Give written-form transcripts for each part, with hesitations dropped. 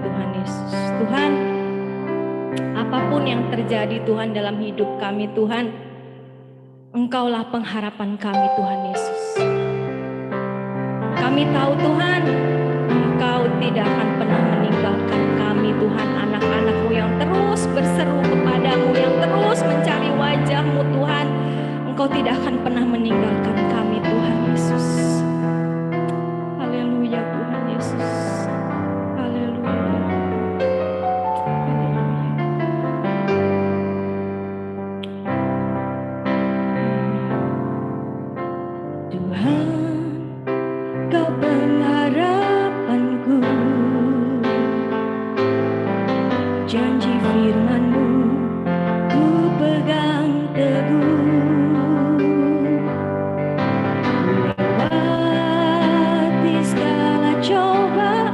Tuhan Yesus. Tuhan, apapun yang terjadi Tuhan dalam hidup kami Tuhan, Engkaulah pengharapan kami Tuhan Yesus. Kami tahu Tuhan, Engkau tidak akan pernah meninggalkan kami Tuhan, anak-anak-Mu yang terus berseru kepadamu, yang terus mencari wajah-Mu Tuhan. Engkau tidak akan pernah meninggalkan kami Tuhan Yesus. Haleluya Tuhan Yesus. Haleluya. Tuhan, Kau pengharapanku, janji firman-Mu ku pegang teguh. Lewati segala cobaan,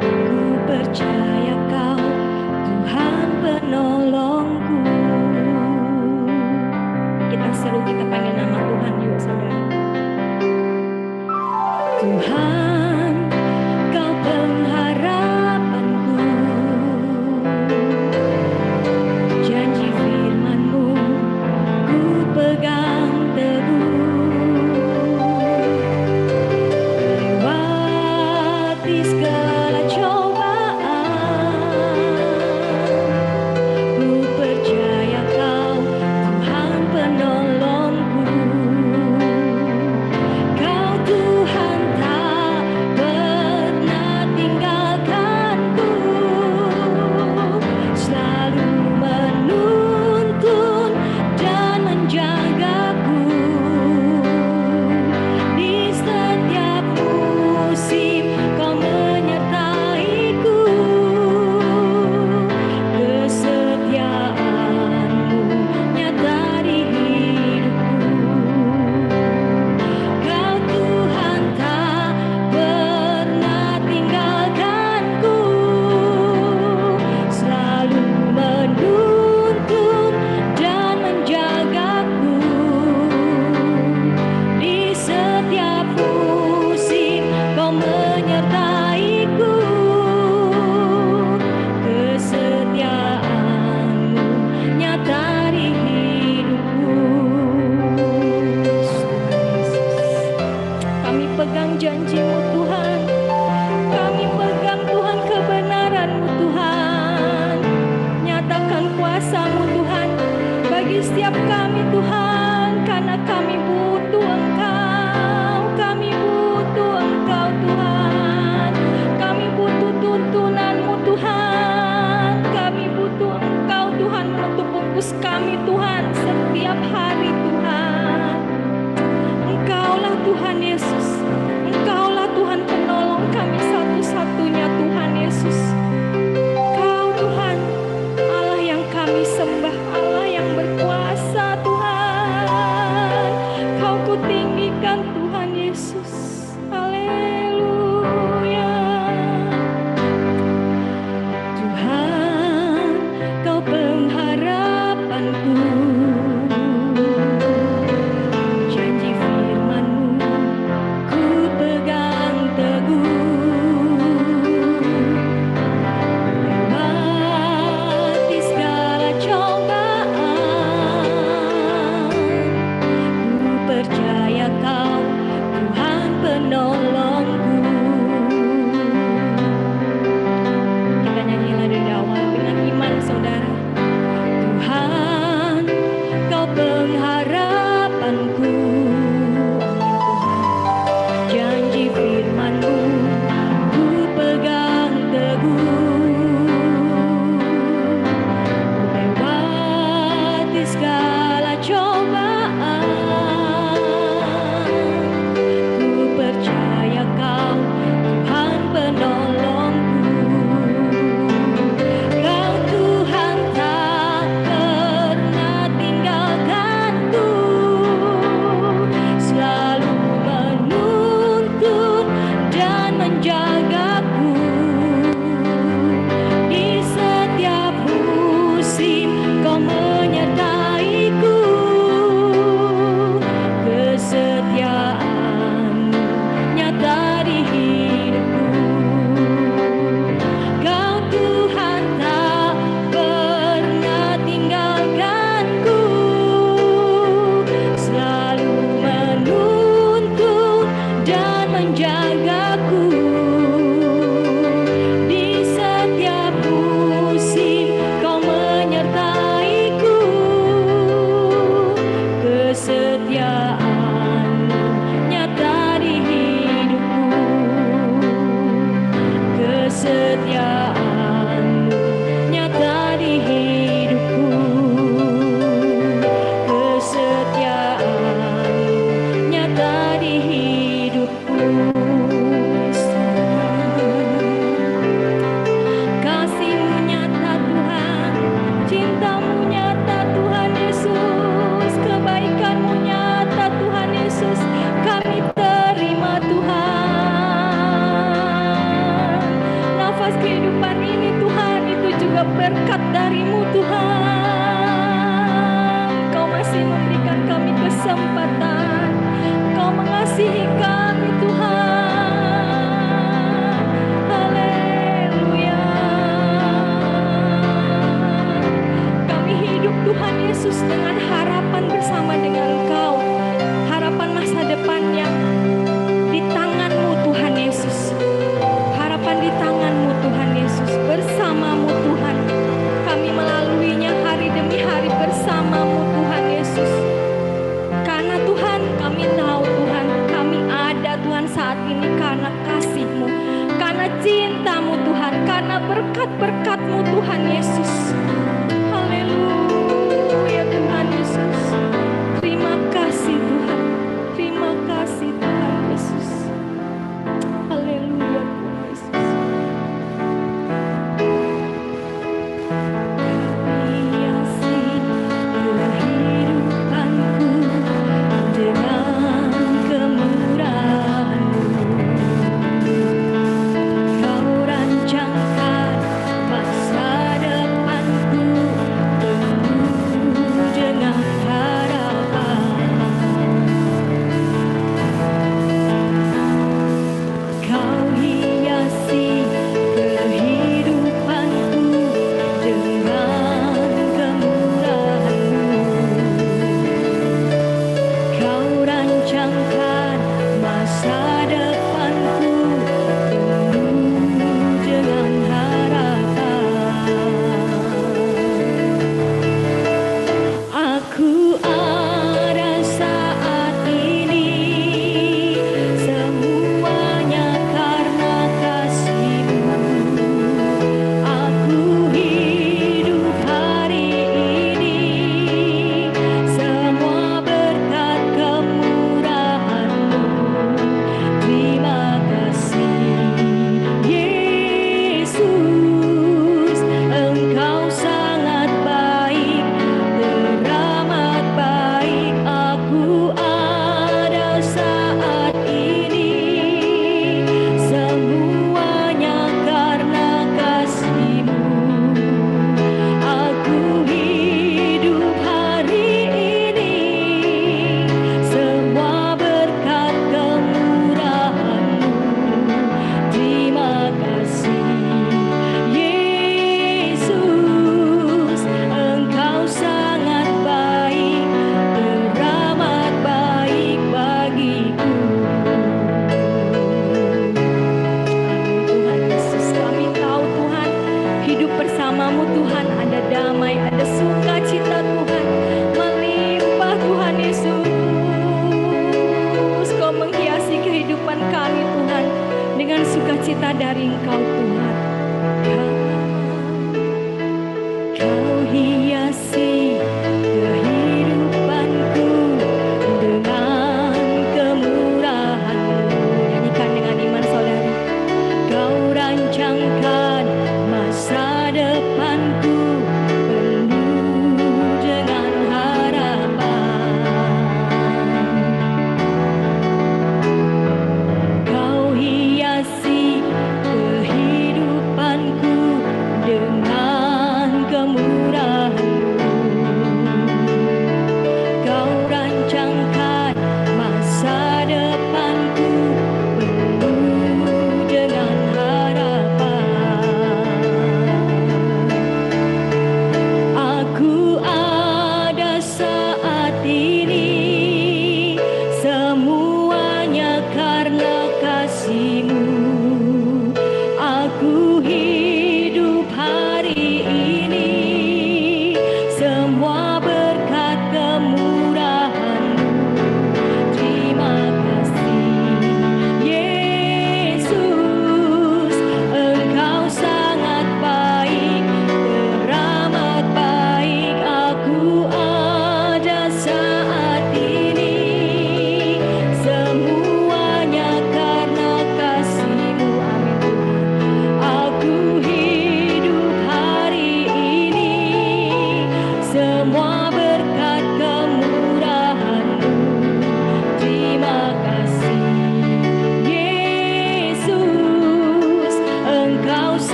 ku percaya Kau Tuhan penolongku. Kita seru, kita panggil nama Tuhan yuk saudara. Tuhan, Kau pengharapanku, janji firman-Mu ku pegang teguh. Lewati segala cobaan, ku percaya Kau Tuhan penolongku. Kau Tuhan tak pernah tinggalkanku, selalu menuntun dan menjagaku. Di setiap musim Kau menyertaiku, kesetiaan-Mu nyata di hidupku. Kau Tuhan tak pernah tinggalkanku, selalu menuntun dan menjagaku. Di setiap musim Kau menyertaiku, kesetiaan-Mu nyata di hidupku. Kami pegang janji-Mu Tuhan, kami pegang Tuhan kebenaran-Mu Tuhan. Nyatakan kuasa-Mu Tuhan bagi setiap kami Tuhan, karena kami butuh Engkau, kami butuh Engkau Tuhan. Kami butuh tuntunan-Mu Tuhan, kami butuh Engkau Tuhan menutup bungkus kami Tuhan setiap hari Tuhan. Engkaulah Tuhan Yesus, Engkaulah Tuhan penolong kami satu-satunya Tuhan Yesus. Kau Tuhan, Allah yang kami sembah, Allah yang berkuasa Tuhan. Kau kutinggikan Tuhan Yesus. Haleluya. Tuhan, Kau pengharapanku, janji firman-Mu ku pegang teguh. Lewati segala cobaan, ku percaya Kau Tuhan penolongku. Kita nyanyilah dari awal dengan iman saudara. Tuhan, Kau pengharapanku, janji firman-Mu ku pegang teguh. Lewati segala cobaan, ku percaya Kau Tuhan penolongku. Kau Tuhan tak pernah tinggalkanku, selalu menuntun dan menjagaku. Di setiap musim Kau menyertaiku, kesetiaan-Mu nyata di hidupku. pertobatan. Engkau mengasihi kami Tuhan. Haleluya. Kami hidup Tuhan Yesus dengan harapan bersama dengan Engkau. Harapan masa depan yang di tangan-Mu Tuhan Yesus. Harapan di tangan-Mu Tuhan Yesus. Bersama-Mu Tuhan. Kami melaluinya hari demi hari bersama-Mu Tuhan Yesus. Karena Tuhan kami tahu Tuhan, kami ada Tuhan saat ini karena kasih-Mu, karena cinta-Mu Tuhan, karena berkat-berkat-Mu Tuhan Yesus. Haleluya Tuhan Yesus. Terima kasih Tuhan. Terima kasih Tuhan Yesus. Haleluya Tuhan Yesus. Hiasi kehidupanku dengan kemurahan-Mu. Kau rancangkan masa depanku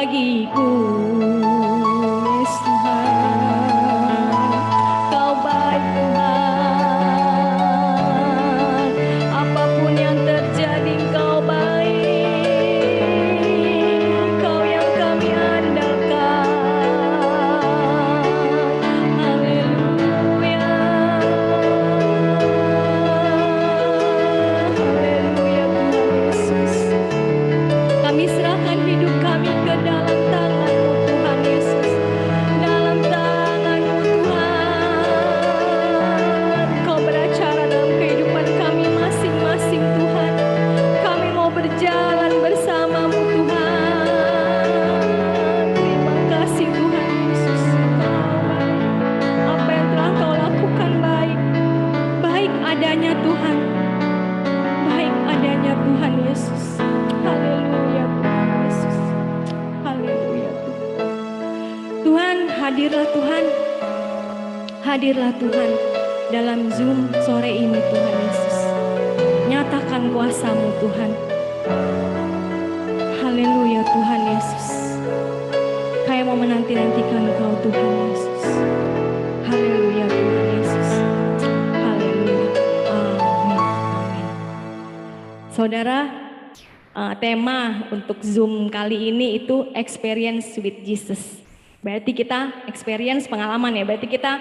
bagiku, Yesus Tuhan. Kau baik Tuhan, apapun yang terjadi Kau baik, Kau yang kami andalkan. Haleluya, haleluya Tuhan Yesus. Kami serahkan hidup kami ke dalam tangan-Mu Tuhan Yesus. Dalam tangan-Mu Tuhan. Kau beracara dalam kehidupan kami masing-masing Tuhan. Kami mau berjalan bersama-Mu Tuhan. Terima kasih Tuhan Yesus. Apa yang telah Kau lakukan baik. Baik adanya Tuhan. Baik adanya Tuhan Yesus. Haleluya Tuhan Yesus. Haleluya Tuhan. Tuhan, hadirlah Tuhan. Hadirlah Tuhan dalam Zoom sore ini Tuhan Yesus. Nyatakan kuasa-Mu Tuhan. Haleluya Tuhan Yesus. Kami mau menanti-nantikan Kau Tuhan Yesus. Haleluya Tuhan Yesus. Haleluya. Amin. Amin. Saudara, tema untuk Zoom kali ini itu experience with Jesus. Berarti kita experience pengalaman ya. Berarti kita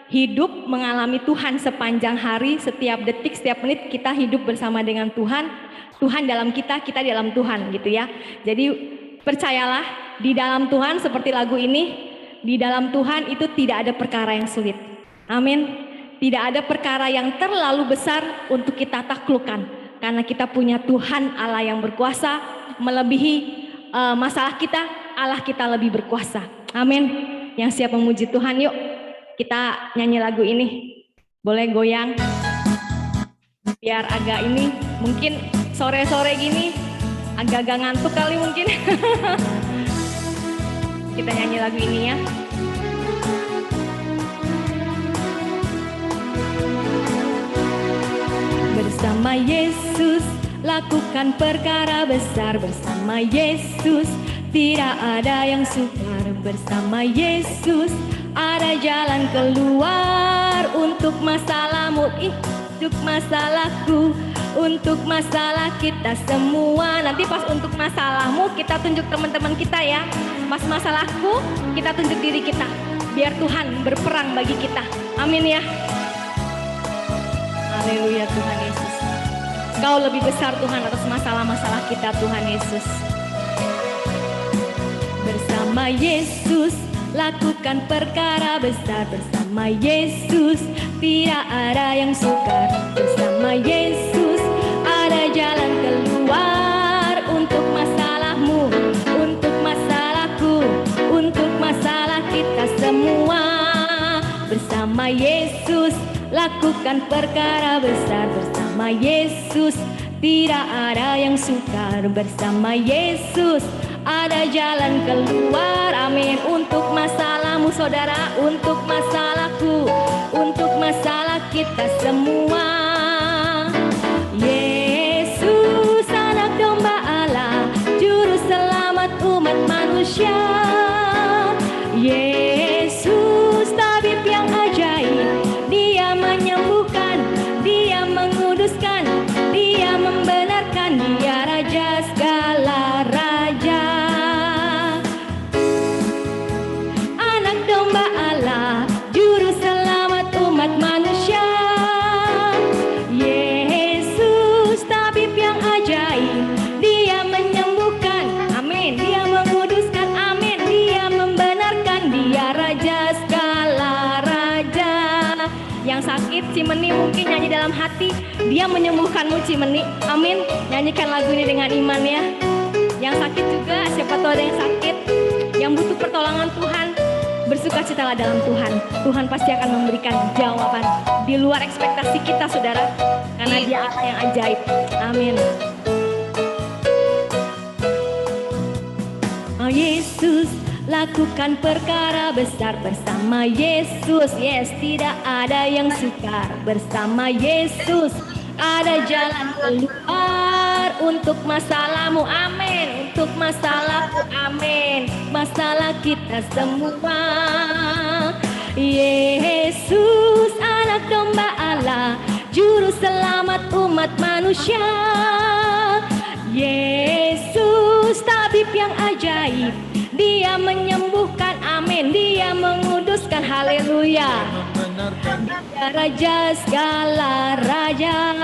hidup mengalami Tuhan sepanjang hari, setiap detik, setiap menit kita hidup bersama dengan Tuhan. Tuhan dalam kita, kita dalam Tuhan gitu ya. Jadi percayalah di dalam Tuhan seperti lagu ini, di dalam Tuhan itu tidak ada perkara yang sulit. Amin. Tidak ada perkara yang terlalu besar untuk kita taklukkan. Karena kita punya Tuhan Allah yang berkuasa melebihi masalah kita, Allah kita lebih berkuasa. Amin. Yang siap memuji Tuhan, yuk kita nyanyi lagu ini. Boleh goyang biar agak ini, mungkin sore-sore gini agak-agak ngantuk kali mungkin. Kita nyanyi lagu ini ya. Bersama Yesus lakukan perkara besar, bersama Yesus tidak ada yang sukar, bersama Yesus ada jalan keluar untuk masalahmu, untuk masalahku, untuk masalah kita semua. Nanti pas untuk masalahmu kita tunjuk teman-teman kita ya. Pas masalahku kita tunjuk diri kita. Biar Tuhan berperang bagi kita. Amin ya. Haleluya Tuhan Yesus. Kau lebih besar Tuhan atas masalah-masalah kita Tuhan Yesus. Bersama Yesus lakukan perkara besar, bersama Yesus tidak ada yang sukar, bersama Yesus ada jalan keluar untuk masalahmu, untuk masalahku, untuk masalah kita semua. Bersama Yesus lakukan perkara besar, bersama Yesus tidak ada yang sukar, bersama Yesus ada jalan keluar. Amin. Untuk masalahmu saudara, untuk masalahku, untuk masalah kita semua. Yesus anak domba Allah, juru selamat umat manusia. Yesus tabib yang ajaib, Dia menyembuhkan, Dia menguduskan, Dia membenarkan, Dia Raja segala raja. Anak domba Allah, juru selamat umat manusia. Yesus tabib yang ajaib, Dia menyembuhkan, amin, Dia menguduskan, amin, Dia membenarkan, Dia Raja segala raja. Yang sakit Cimeni mungkin nyanyi dalam hati, Dia menyembuhkanmu Cimeni, amin. Nyanyikan lagu ini dengan iman ya. Yang sakit juga, siapa tahu ada yang sakit, yang butuh pertolongan Tuhan, bersukacitalah dalam Tuhan. Tuhan pasti akan memberikan jawaban di luar ekspektasi kita saudara, karena Dia Allah yang ajaib, amin. Oh Yesus lakukan perkara besar, bersama Yesus, yes, tidak ada yang sukar, bersama Yesus ada jalan keluar untuk masalahmu, amin. untuk masalahku, amin. Masalah kita semua. Yesus anak domba Allah, juru selamat umat manusia. Yesus tabib yang ajaib, dia menyembuhkan, amin. Dia menguduskan, haleluya. Dia raja segala raja.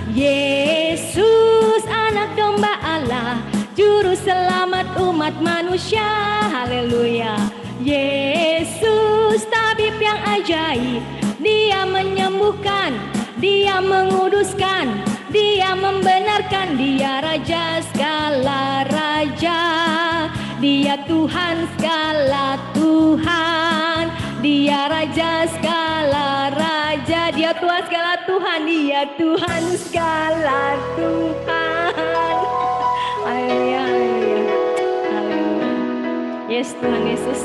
Yesus anak domba Allah, juru selamat umat manusia, haleluya. Yesus tabib yang ajaib, dia menyembuhkan, dia menguduskan, dia membenarkan. Dia raja segala raja, dia Tuhan segala Tuhan, dia raja segala raja, dia Tuhan segala Tuhan, dia Tuhan segala Tuhan. Haleluya, haleluya, haleluya. Yes Tuhan Yesus,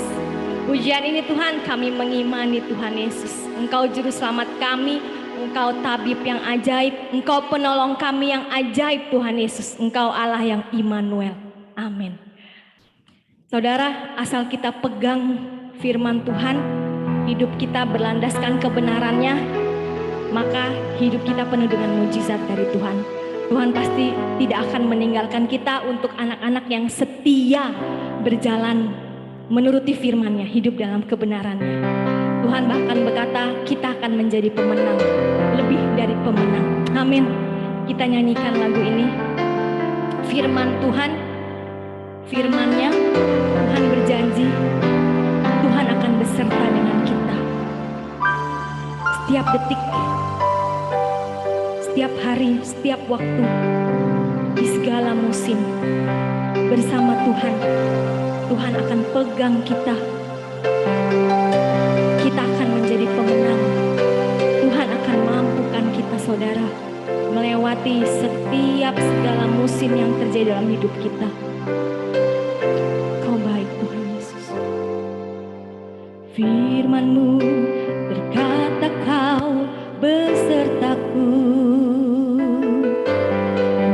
pujian ini Tuhan kami mengimani Tuhan Yesus. Engkau juru selamat kami, Engkau tabib yang ajaib, Engkau penolong kami yang ajaib Tuhan Yesus. Engkau Allah yang Immanuel, amin. Saudara, asal kita pegang firman Tuhan, hidup kita berlandaskan kebenarannya, maka hidup kita penuh dengan mujizat dari Tuhan. Tuhan pasti tidak akan meninggalkan kita untuk anak-anak yang setia berjalan menuruti firman-Nya, hidup dalam kebenarannya. Tuhan bahkan berkata kita akan menjadi pemenang, lebih dari pemenang. Amin. Kita nyanyikan lagu ini. Firman Tuhan, firman-Nya, Tuhan berjanji Tuhan akan beserta dengan kita setiap detik, setiap hari, setiap waktu, di segala musim. Bersama Tuhan, Tuhan akan pegang kita. Kita akan menjadi pemenang. Tuhan akan mampukan kita, saudara, melewati setiap segala musim yang terjadi dalam hidup kita. Kau baik Tuhan Yesus. Firman-Mu berkata Kau besertaku,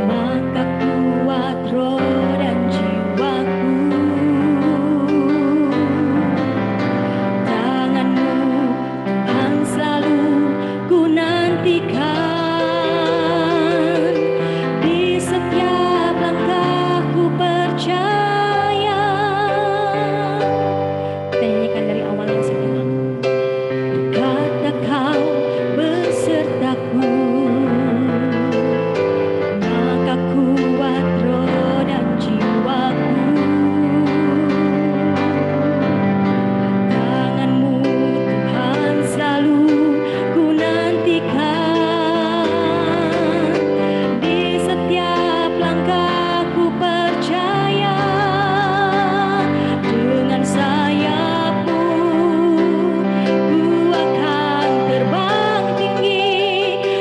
maka kuat roh dan jiwaku. Tangan-Mu Tuhan selalu ku nantikan, di setiap langkahku percaya. Kita nyanyikan dari awal yang setelah. Berkata Kau besertaku, maka kuat roh dan jiwaku. Tangan-Mu Tuhan selalu ku nantikan, di setiap langkahku percaya. Dengan sayap-Mu ku akan terbang tinggi,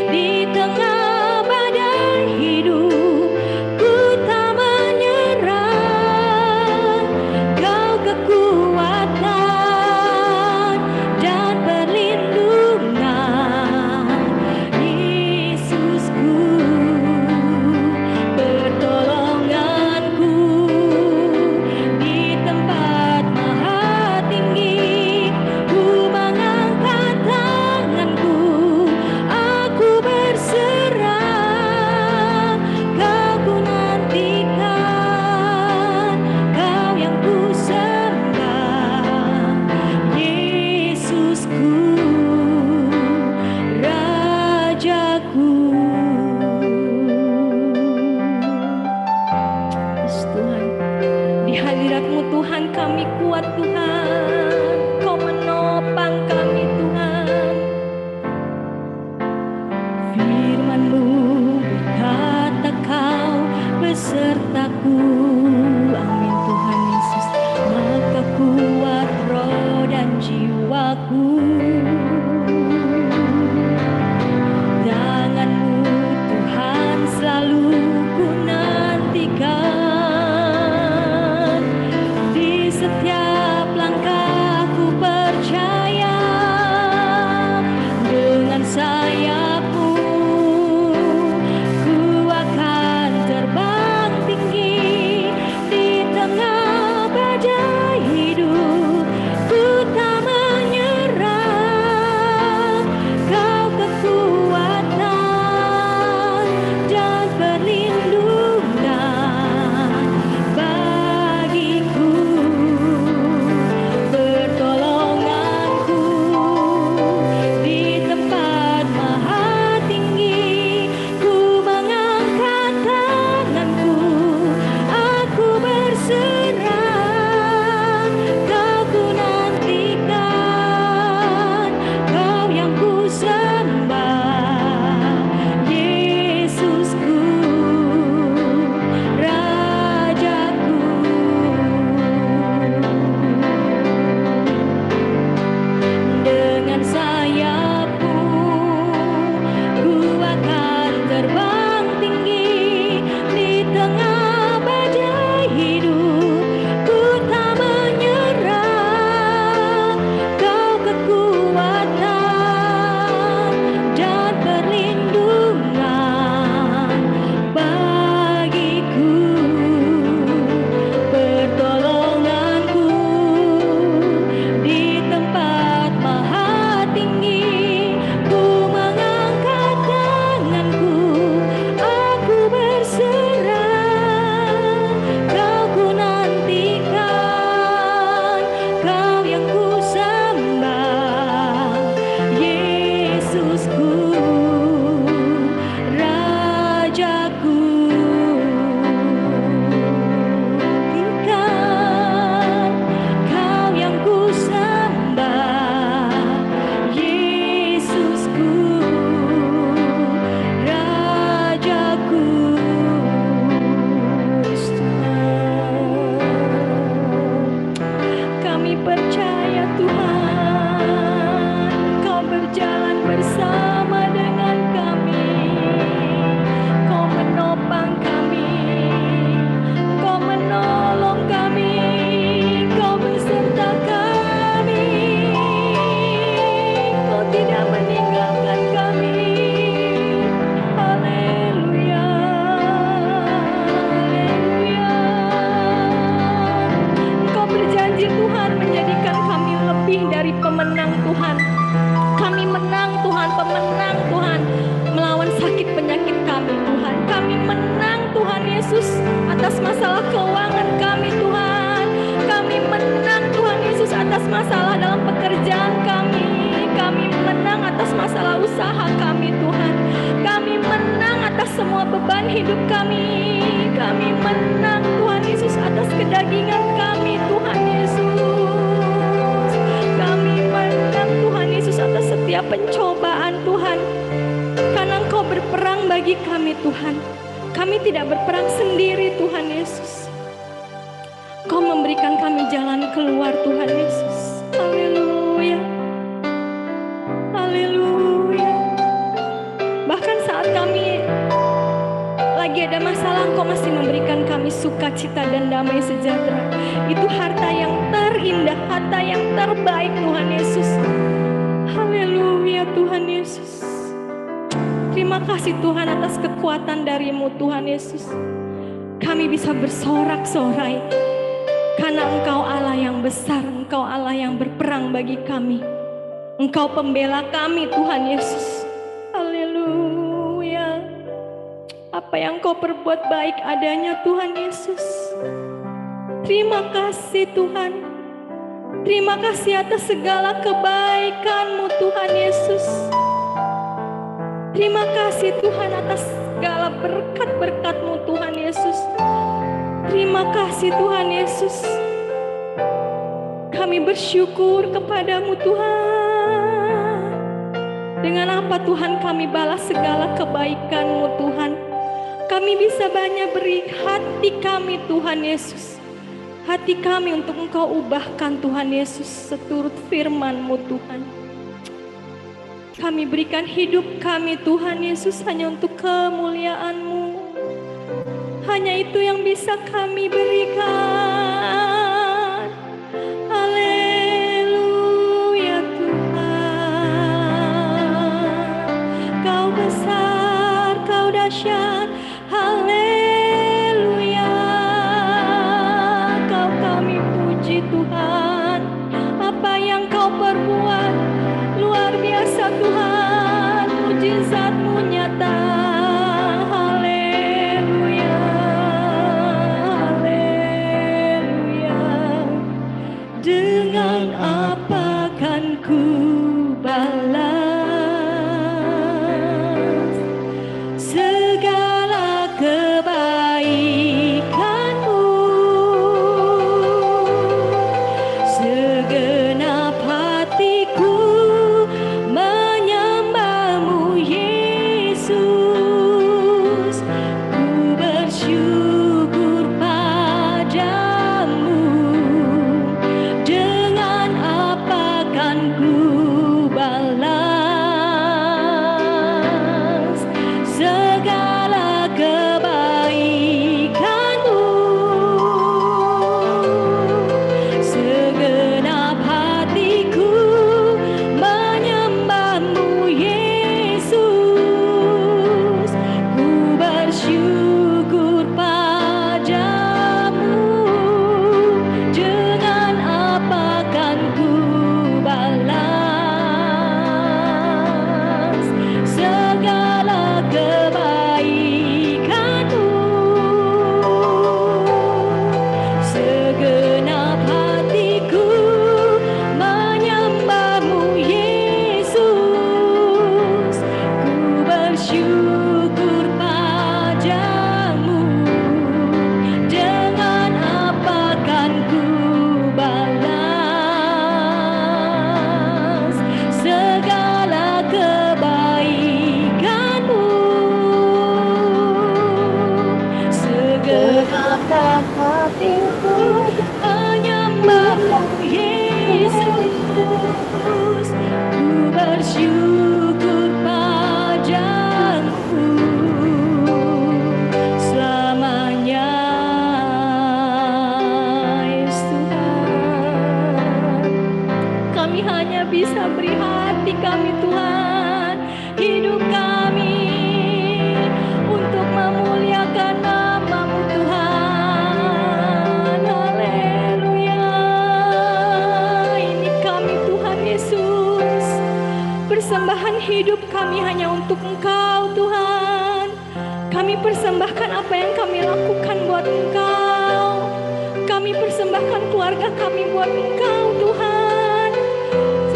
di tengah badai hidup ku tak menyerah. Kau kekuatan dan perlindungan, Yesusku, pertolonganku di tempat maha tinggi. Ku mengangkat tanganku, aku berserah. Kau ku nantikan, Kau yang ku sembah, Yesusku, Rajaku. Yes, Tuhan, di hadirat-Mu Tuhan kami kuat Tuhan. Kau menopang kami Tuhan. Firman-Mu berkata Kau besertaku, amin Tuhan Yesus. Maka kuat roh dan jiwaku. Tangan-Mu Tuhan selalu ku nantikan, di setiap langkah masalah usaha kami Tuhan. Kami menang atas semua beban hidup kami. Kami menang Tuhan Yesus atas kedagingan kami Tuhan Yesus. Kami menang Tuhan Yesus atas setiap pencobaan Tuhan. Karena Engkau berperang bagi kami Tuhan. Kami tidak berperang sendiri Tuhan Yesus. Engkau memberikan kami jalan keluar Tuhan Yesus. Haleluya. Haleluya. Bahkan saat kami lagi ada masalah, Engkau masih memberikan kami sukacita dan damai sejahtera. Itu harta yang terindah, harta yang terbaik Tuhan Yesus. Haleluya Tuhan Yesus. Terima kasih Tuhan atas kekuatan dari-Mu Tuhan Yesus. Kami bisa bersorak-sorai karena Engkau Allah yang besar, Engkau Allah yang berperang bagi kami. Engkau pembela kami Tuhan Yesus. Haleluya. Apa yang Kau perbuat baik adanya Tuhan Yesus. Terima kasih Tuhan. Terima kasih atas segala kebaikan-Mu Tuhan Yesus. Terima kasih Tuhan atas segala berkat-berkat-Mu Tuhan Yesus. Terima kasih Tuhan Yesus. Kami bersyukur kepadamu Tuhan. Dengan apa Tuhan kami balas segala kebaikan-Mu Tuhan. Kami bisa banyak beri hati kami Tuhan Yesus. Hati kami untuk Engkau ubahkan Tuhan Yesus seturut firman-Mu Tuhan. Kami berikan hidup kami Tuhan Yesus hanya untuk kemuliaan-Mu. Hanya itu yang bisa kami berikan. Haleluya Tuhan. Kau besar, Kau dahsyat. Haleluya. Kau kami puji Tuhan. Apa yang Kau perbuat luar biasa Tuhan, mujizat-Mu nyata. Haleluya, haleluya. Dengan apa kan ku balas segala kebaikan-Mu? Segenap hatiku menyembah-Mu Yesus. Ku bersyukur padamu. Dengan apa kan ku balas segala kebaikan-Mu? Segenap hatiku menyembah-Mu Yesus. Ku bersyukur padamu. Dengan apa kan ku balas segala kebaikan-Mu? Segenap hatiku menyembah-Mu Yesus. Ku bersyukur padamu. Dengan apa kan ku balas segala kebaikan-Mu? Segenap hatiku menyembah-Mu Yesus. Ku bersyukur padamu selamanya. Yesus Tuhan, kami hanya bisa beri hati kami Tuhan, hidup kami untuk memuliakan nama-Mu Tuhan. Haleluya. Ini kami Tuhan Yesus. Persembahan hidup kami hanya untuk Engkau Tuhan. Kami persembahkan apa yang kami lakukan buat Engkau. Kami persembahkan keluarga kami buat Engkau Tuhan.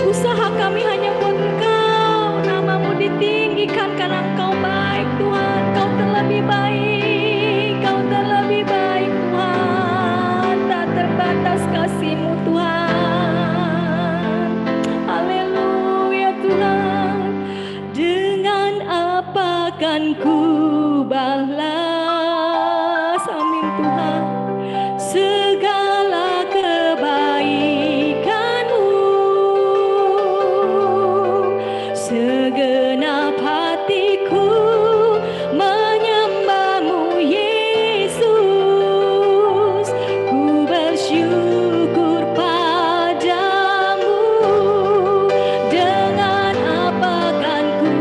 Usaha kami hanya buat Engkau. Nama ditinggikan karena Engkau baik Tuhan. Kau terlebih baik, Kau terlebih baik Tuhan. Tak terbatas kasih-Mu Tuhan. Haleluya Tuhan. Dengan apa kan ku balas, amin Tuhan, segala kebaikan-Mu. Segenap hatiku menyembah-Mu Yesus. Ku bersyukur padamu. Dengan apa kan ku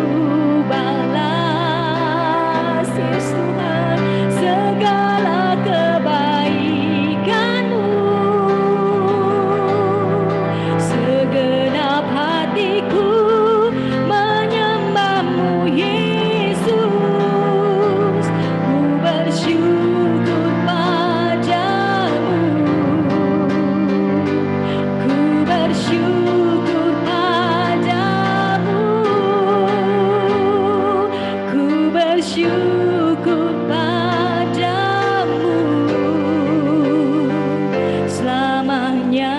balas, Yesus Tuhan, segala kebaikan-Mu. Segenap hatiku menyembah-Mu Yesus. Ku bersyukur padamu. Ku bersyukur padamu. Ku bersyukur padamu selamanya.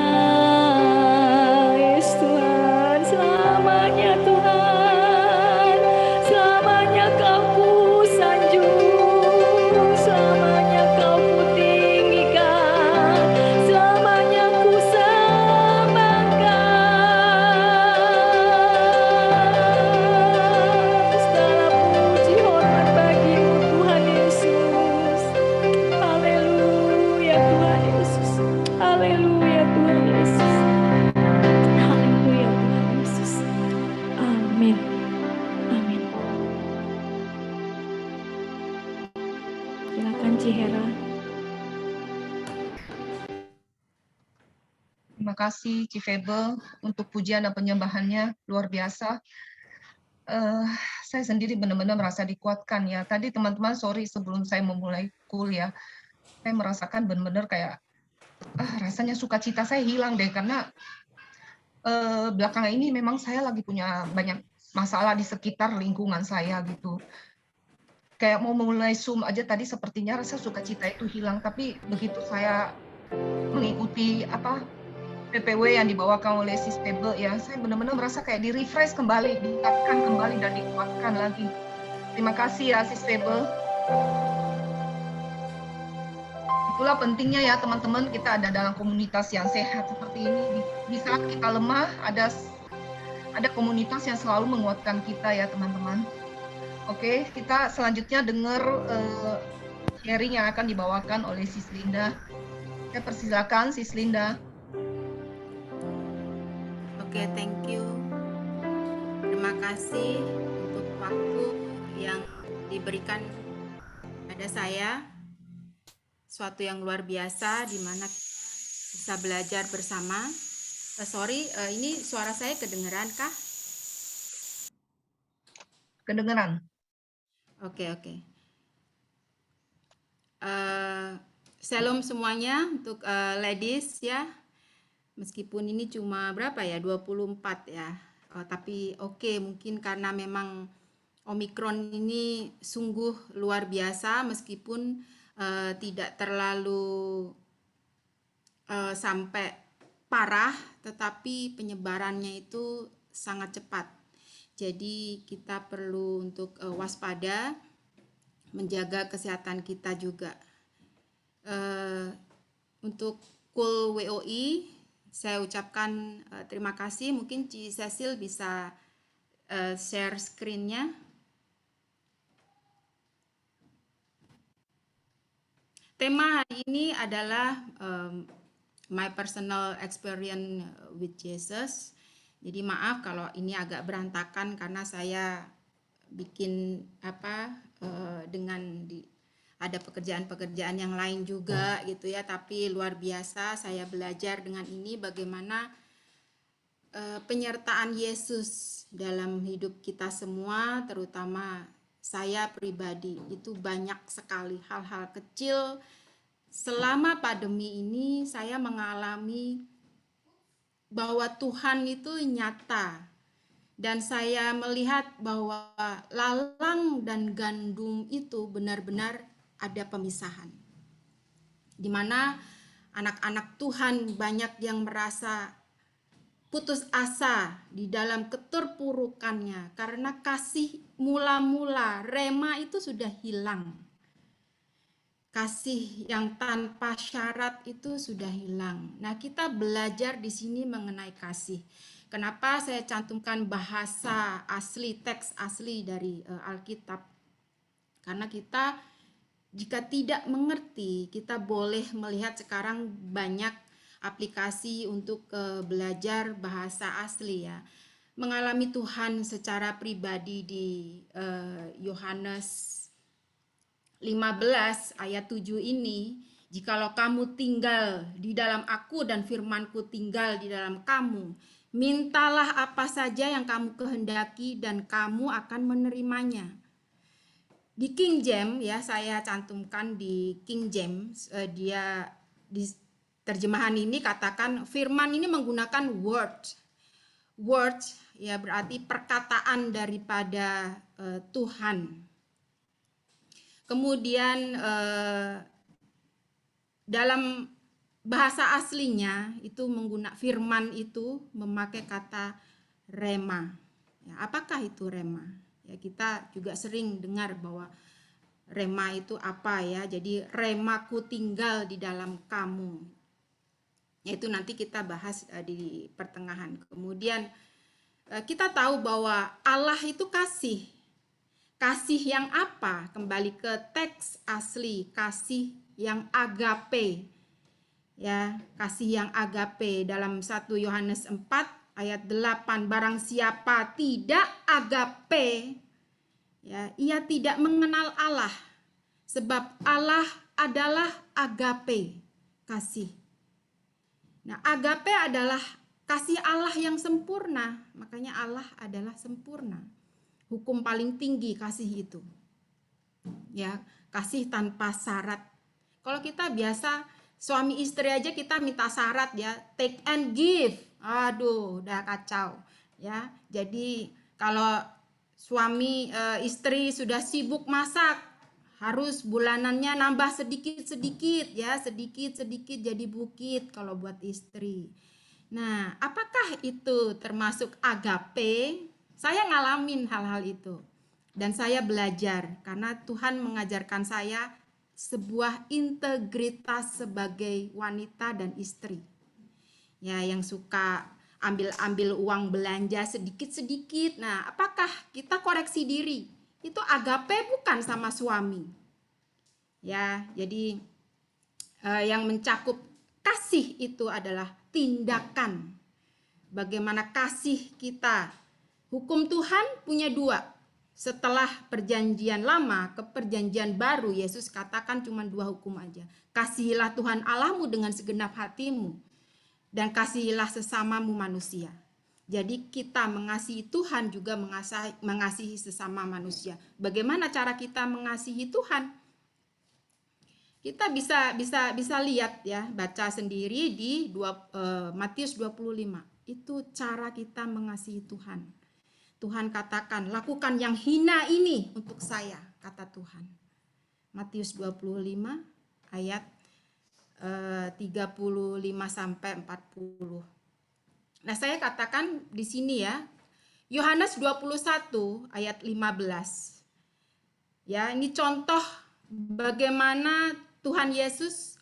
Yesus Tuhan, selamanya Tuhan. Selamanya Kau ku sanjung, selamanya Kau ku tinggikan, selamanya ku sembahkan. Segala puji hormat bagi-Mu Tuhan Yesus. Haleluya Tuhan Yesus. Haleluya Tuhan Yesus. Haleluya Tuhan Yesus. Amin. Amin. Silakan Cihera. Terima kasih Cifebel untuk pujian dan penyembahannya, luar biasa. Saya sendiri benar-benar merasa dikuatkan ya. Tadi teman-teman, sorry sebelum saya memulai kuliah, saya merasakan benar-benar kayak rasanya sukacita saya hilang deh, karena belakangan ini memang saya lagi punya banyak masalah di sekitar lingkungan saya gitu. Kayak mau mulai Zoom aja tadi sepertinya rasa sukacita itu hilang, tapi begitu saya mengikuti PPW yang dibawakan oleh Sis Pebble ya, saya benar-benar merasa kayak di-refresh kembali, diingatkan kembali dan dikuatkan lagi. Terima kasih ya Sis Pebble. Itulah pentingnya ya teman-teman, kita ada dalam komunitas yang sehat seperti ini. Di saat kita lemah, ada komunitas yang selalu menguatkan kita ya teman-teman. Oke, kita selanjutnya dengar sharing yang akan dibawakan oleh Sis Linda. Saya persilakan Sis Linda. Oke, thank you. Terima kasih untuk waktu yang diberikan pada saya. Suatu yang luar biasa di mana kita bisa belajar bersama. Ini suara saya kedengeran kah? Kedengeran. Oke. Shalom semuanya untuk ladies ya. Meskipun ini cuma berapa ya, 24 ya. Tapi oke, mungkin karena memang Omikron ini sungguh luar biasa, meskipun tidak terlalu sampai parah, tetapi penyebarannya itu sangat cepat. Jadi kita perlu untuk waspada, menjaga kesehatan kita juga. Untuk Cool WOI, saya ucapkan terima kasih. Mungkin Ci Cecil bisa share screen-nya. Tema hari ini adalah my personal experience with Jesus. Jadi maaf kalau ini agak berantakan karena saya bikin ada pekerjaan-pekerjaan yang lain juga gitu ya, tapi luar biasa saya belajar dengan ini bagaimana penyertaan Yesus dalam hidup kita semua, terutama saya pribadi. Itu banyak sekali hal-hal kecil. Selama pandemi ini saya mengalami bahwa Tuhan itu nyata Dan saya melihat bahwa lalang dan gandum itu benar-benar ada pemisahan. Di mana anak-anak Tuhan banyak yang merasa putus asa di dalam keterpurukannya karena kasih mula-mula rema itu sudah hilang. Kasih yang tanpa syarat itu sudah hilang. Nah, kita belajar di sini mengenai kasih. Kenapa saya cantumkan bahasa asli, teks asli dari Alkitab? Karena kita jika tidak mengerti, kita boleh melihat sekarang banyak aplikasi untuk belajar bahasa asli ya. Mengalami Tuhan secara pribadi di Yohanes 15 ayat 7 ini, jikalau kamu tinggal di dalam aku dan firmanku tinggal di dalam kamu, mintalah apa saja yang kamu kehendaki dan kamu akan menerimanya. Di King James ya, saya cantumkan di King James, dia di terjemahan ini katakan firman ini menggunakan word ya berarti perkataan daripada Tuhan. Kemudian dalam bahasa aslinya itu menggunakan firman itu memakai kata rema. Ya, apakah itu rema? Ya, kita juga sering dengar bahwa rema itu apa ya? Jadi remaku tinggal di dalam kamu. Yaitu nanti kita bahas di pertengahan. Kemudian kita tahu bahwa Allah itu kasih. Kasih yang apa? Kembali ke teks asli, kasih yang agape. Ya, kasih yang agape dalam 1 Yohanes 4 ayat 8, barang siapa tidak agape, ya, ia tidak mengenal Allah. Sebab Allah adalah agape, kasih. Nah, agape adalah kasih Allah yang sempurna. Makanya Allah adalah sempurna. Hukum paling tinggi kasih itu. Ya, kasih tanpa syarat. Kalau kita biasa suami istri aja kita minta syarat ya, take and give. Aduh, udah kacau. Ya, jadi kalau suami istri sudah sibuk masak, harus bulanannya nambah sedikit-sedikit ya, sedikit-sedikit jadi bukit kalau buat istri. Nah, apakah itu termasuk agape? Saya ngalamin hal-hal itu. Dan saya belajar karena Tuhan mengajarkan saya sebuah integritas sebagai wanita dan istri. Ya, yang suka ambil-ambil uang belanja sedikit-sedikit. Nah, apakah kita koreksi diri? Itu agape bukan sama suami. Ya, jadi yang mencakup kasih itu adalah tindakan. Bagaimana kasih kita. Hukum Tuhan punya dua. Setelah perjanjian lama ke perjanjian baru, Yesus katakan cuma dua hukum aja. Kasihilah Tuhan Allahmu dengan segenap hatimu. Dan kasihilah sesamamu manusia. Jadi kita mengasihi Tuhan juga mengasihi sesama manusia. Bagaimana cara kita mengasihi Tuhan? Kita bisa lihat ya, baca sendiri di Matius 25. Itu cara kita mengasihi Tuhan. Tuhan katakan, lakukan yang hina ini untuk saya, kata Tuhan. Matius 25 ayat 35 sampai 40. Nah, saya katakan di sini ya, Yohanes 21 ayat 15. Ya, ini contoh bagaimana Tuhan Yesus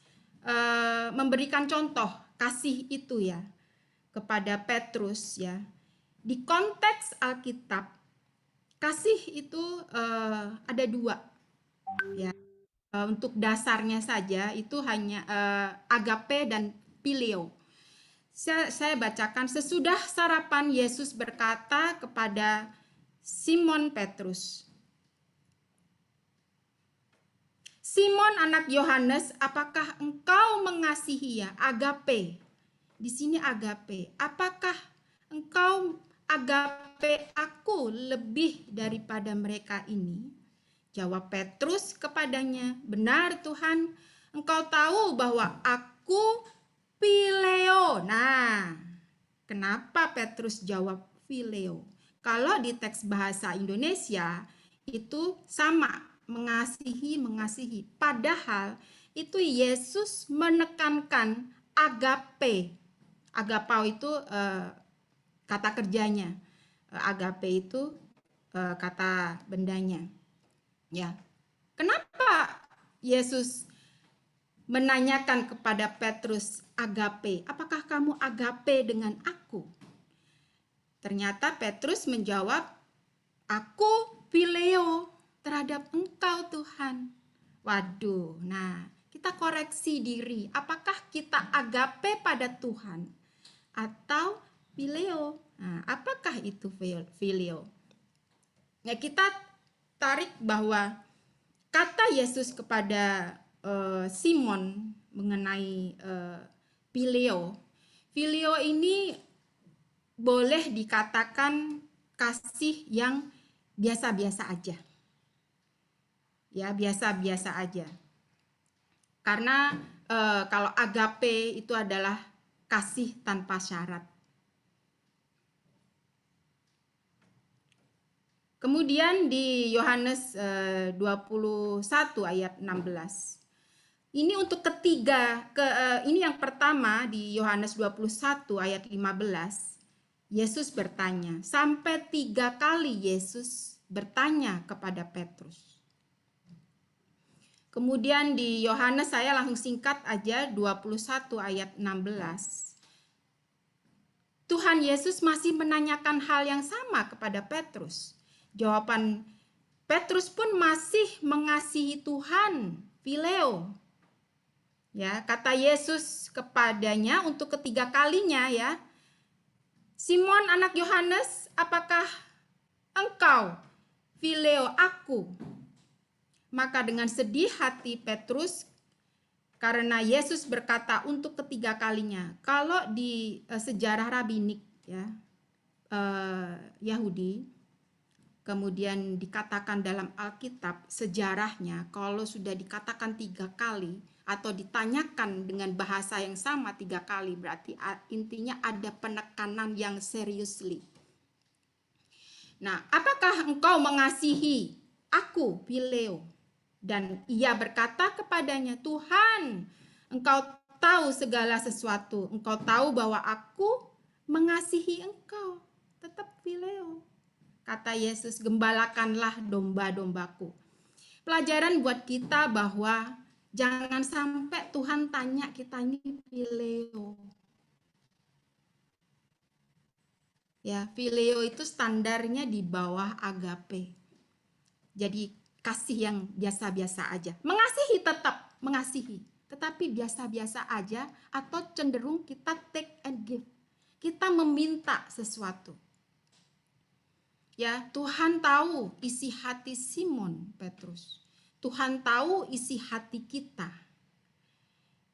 memberikan contoh kasih itu ya kepada Petrus ya. Di konteks Alkitab, kasih itu ada dua. Ya, untuk dasarnya saja itu hanya agape dan phileo. Saya bacakan, sesudah sarapan Yesus berkata kepada Simon Petrus, Simon anak Yohanes, apakah engkau mengasihi ya? Agape. Di sini agape. Apakah engkau agape aku lebih daripada mereka ini? Jawab Petrus kepadanya, benar Tuhan, engkau tahu bahwa aku phileo. Nah, kenapa Petrus jawab phileo? Kalau di teks bahasa Indonesia itu sama, mengasihi. Padahal itu Yesus menekankan agape. Agapao itu kata kerjanya. Agape itu kata bendanya. Ya. Kenapa Yesus menanyakan kepada Petrus agape? Apakah kamu agape dengan aku? Ternyata Petrus menjawab, aku phileo terhadap engkau Tuhan. Waduh, nah kita koreksi diri. Apakah kita agape pada Tuhan atau phileo? Nah, apakah itu phileo? Ya, kita tarik bahwa kata Yesus kepada Simon mengenai phileo. Phileo ini boleh dikatakan kasih yang biasa-biasa aja. Ya, biasa-biasa aja. Karena kalau agape itu adalah kasih tanpa syarat. Kemudian di Yohanes 21 ayat 16. Ini untuk ketiga, ini yang pertama di Yohanes 21 ayat 15. Yesus bertanya, sampai 3 kali Yesus bertanya kepada Petrus. Kemudian di Yohanes saya langsung singkat aja 21 ayat 16. Tuhan Yesus masih menanyakan hal yang sama kepada Petrus. Jawaban Petrus pun masih mengasihi Tuhan, phileo. Ya, kata Yesus kepadanya untuk ketiga kalinya ya. Simon anak Yohanes, apakah engkau phileo aku? Maka dengan sedih hati Petrus, karena Yesus berkata untuk ketiga kalinya. Kalau di sejarah rabinik ya, Yahudi, kemudian dikatakan dalam Alkitab sejarahnya, kalau sudah dikatakan 3 kali atau ditanyakan dengan bahasa yang sama 3 kali, berarti intinya ada penekanan yang seriously. Nah, apakah engkau mengasihi aku, phileo? Dan ia berkata kepadanya, Tuhan, engkau tahu segala sesuatu. Engkau tahu bahwa aku mengasihi engkau. Tetap phileo. Kata Yesus, gembalakanlah domba-dombaku. Pelajaran buat kita bahwa jangan sampai Tuhan tanya kita ini phileo. Ya, phileo itu standarnya di bawah agape. Jadi kasih yang biasa-biasa aja. Mengasihi tetap mengasihi, tetapi biasa-biasa aja atau cenderung kita take and give. Kita meminta sesuatu. Ya, Tuhan tahu isi hati Simon Petrus. Tuhan tahu isi hati kita.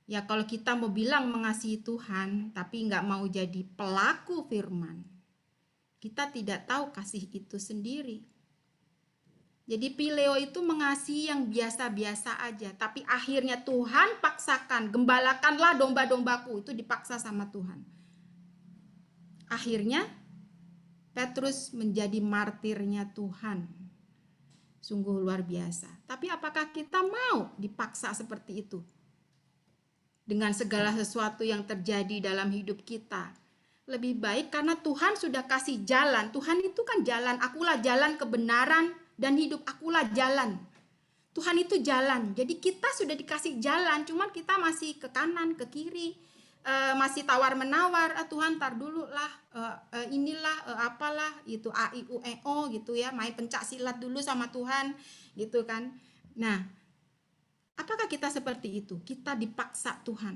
Ya, kalau kita mau bilang mengasihi Tuhan, tapi nggak mau jadi pelaku firman, kita tidak tahu kasih itu sendiri. Jadi phileo itu mengasihi yang biasa-biasa aja. Tapi akhirnya Tuhan paksakan, gembalakanlah domba-dombaku. Itu dipaksa sama Tuhan. Akhirnya Petrus menjadi martirnya Tuhan. Sungguh luar biasa. Tapi apakah kita mau dipaksa seperti itu? Dengan segala sesuatu yang terjadi dalam hidup kita. Lebih baik karena Tuhan sudah kasih jalan. Tuhan itu kan jalan. Akulah jalan kebenaran dan hidup, akulah jalan. Tuhan itu jalan. Jadi kita sudah dikasih jalan. Cuman kita masih ke kanan, ke kiri. Masih tawar-menawar. Tuhan tar dulu lah. Inilah apalah. Itu A, I, U, E, O gitu ya. Main pencak silat dulu sama Tuhan. Gitu kan. Nah. Apakah kita seperti itu? Kita dipaksa Tuhan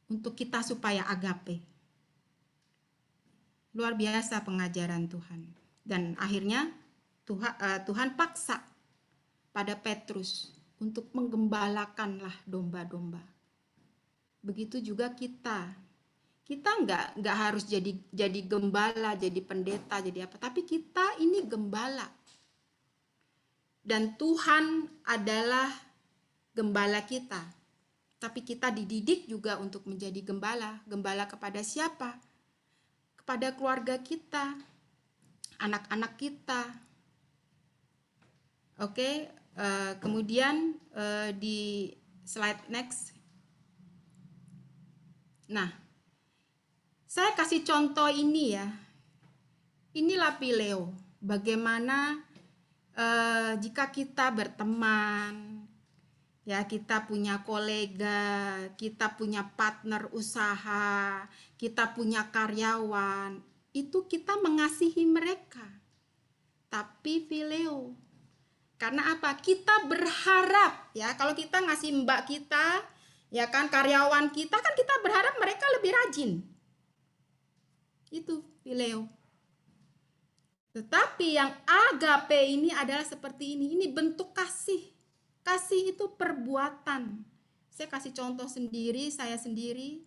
untuk kita supaya agape. Luar biasa pengajaran Tuhan. Dan akhirnya Tuhan paksa pada Petrus untuk menggembalakanlah domba-domba. Begitu juga kita. Kita nggak harus jadi gembala, jadi pendeta, jadi apa. Tapi kita ini gembala. Dan Tuhan adalah gembala kita. Tapi kita dididik juga untuk menjadi gembala. Gembala kepada siapa? Kepada keluarga kita. anak-anak kita. Oke, kemudian di slide next. Nah, saya kasih contoh ini ya. Inilah Pileo. Bagaimana jika kita berteman, ya kita punya kolega, kita punya partner usaha, kita punya karyawan, itu kita mengasihi mereka. Tapi Pileo. Karena apa? Kita berharap ya, kalau kita ngasih mbak kita, ya kan, karyawan kita kan kita berharap mereka lebih rajin. Itu Pileo. Tetapi yang agape ini adalah seperti ini. Ini bentuk kasih. Kasih itu perbuatan. Saya kasih contoh sendiri, saya sendiri.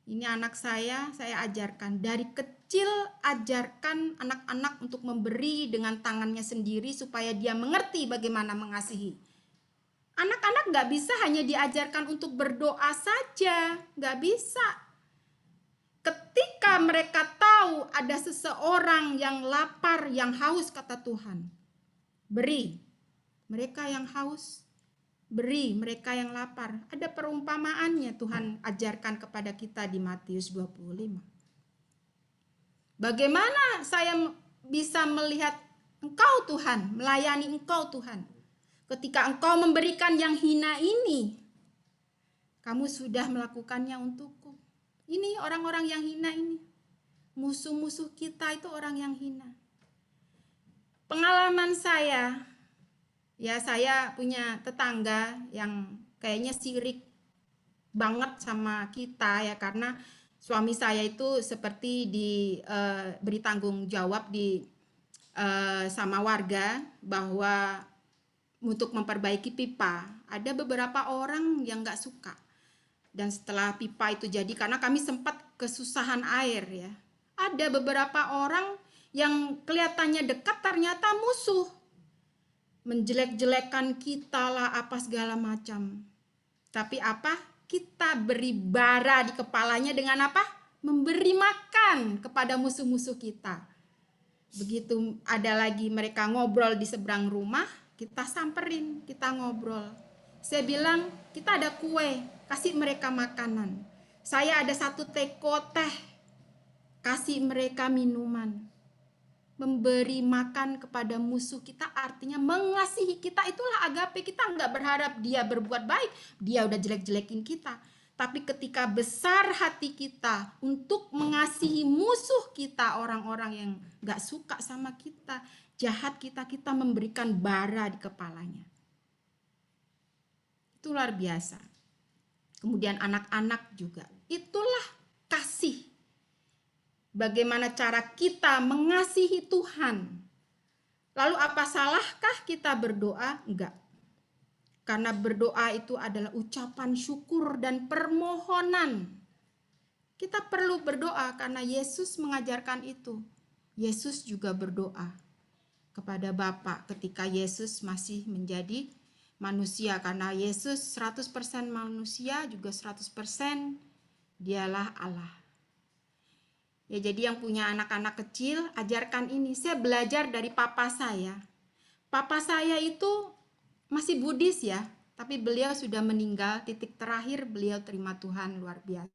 Ini anak saya ajarkan. Dari kecil ajarkan anak-anak untuk memberi dengan tangannya sendiri supaya dia mengerti bagaimana mengasihi. Anak-anak nggak bisa hanya diajarkan untuk berdoa saja. Nggak bisa. Ketika mereka tahu ada seseorang yang lapar, yang haus, kata Tuhan, beri. Mereka yang haus, beri. Mereka yang lapar. Ada perumpamaannya Tuhan ajarkan kepada kita di Matius 25. Bagaimana saya bisa melihat Engkau Tuhan, melayani Engkau Tuhan. Ketika Engkau memberikan yang hina ini, kamu sudah melakukannya untukku. Ini orang-orang yang hina ini. Musuh-musuh kita itu orang yang hina. Pengalaman saya, ya saya punya tetangga yang kayaknya sirik banget sama kita ya, karena suami saya itu seperti diberi tanggung jawab sama warga bahwa untuk memperbaiki pipa. Ada beberapa orang yang nggak suka. Dan setelah pipa itu jadi, karena kami sempat kesusahan air ya, ada beberapa orang yang kelihatannya dekat ternyata musuh, menjelek-jelekan kita lah apa segala macam. Tapi apa? Kita beri bara di kepalanya dengan apa? Memberi makan kepada musuh-musuh kita. Begitu ada lagi mereka ngobrol di seberang rumah, kita samperin, kita ngobrol. Saya bilang, kita ada kue, kasih mereka makanan. Saya ada 1 teko teh, kasih mereka minuman. Memberi makan kepada musuh kita artinya mengasihi kita. Itulah agape. Kita nggak berharap dia berbuat baik, dia udah jelek-jelekin kita. Tapi ketika besar hati kita untuk mengasihi musuh kita, orang-orang yang nggak suka sama kita, jahat kita memberikan bara di kepalanya. Itu luar biasa. Kemudian anak-anak juga. Itulah kasih. Bagaimana cara kita mengasihi Tuhan. Lalu apa salahkah kita berdoa? Enggak. Karena berdoa itu adalah ucapan syukur dan permohonan. Kita perlu berdoa karena Yesus mengajarkan itu. Yesus juga berdoa kepada Bapa ketika Yesus masih menjadi manusia, karena Yesus 100% manusia juga 100% dialah Allah. Ya, jadi yang punya anak-anak kecil, ajarkan ini. Saya belajar dari papa saya. Papa saya itu masih Buddhis ya, tapi beliau sudah meninggal. Titik terakhir beliau terima Tuhan, luar biasa.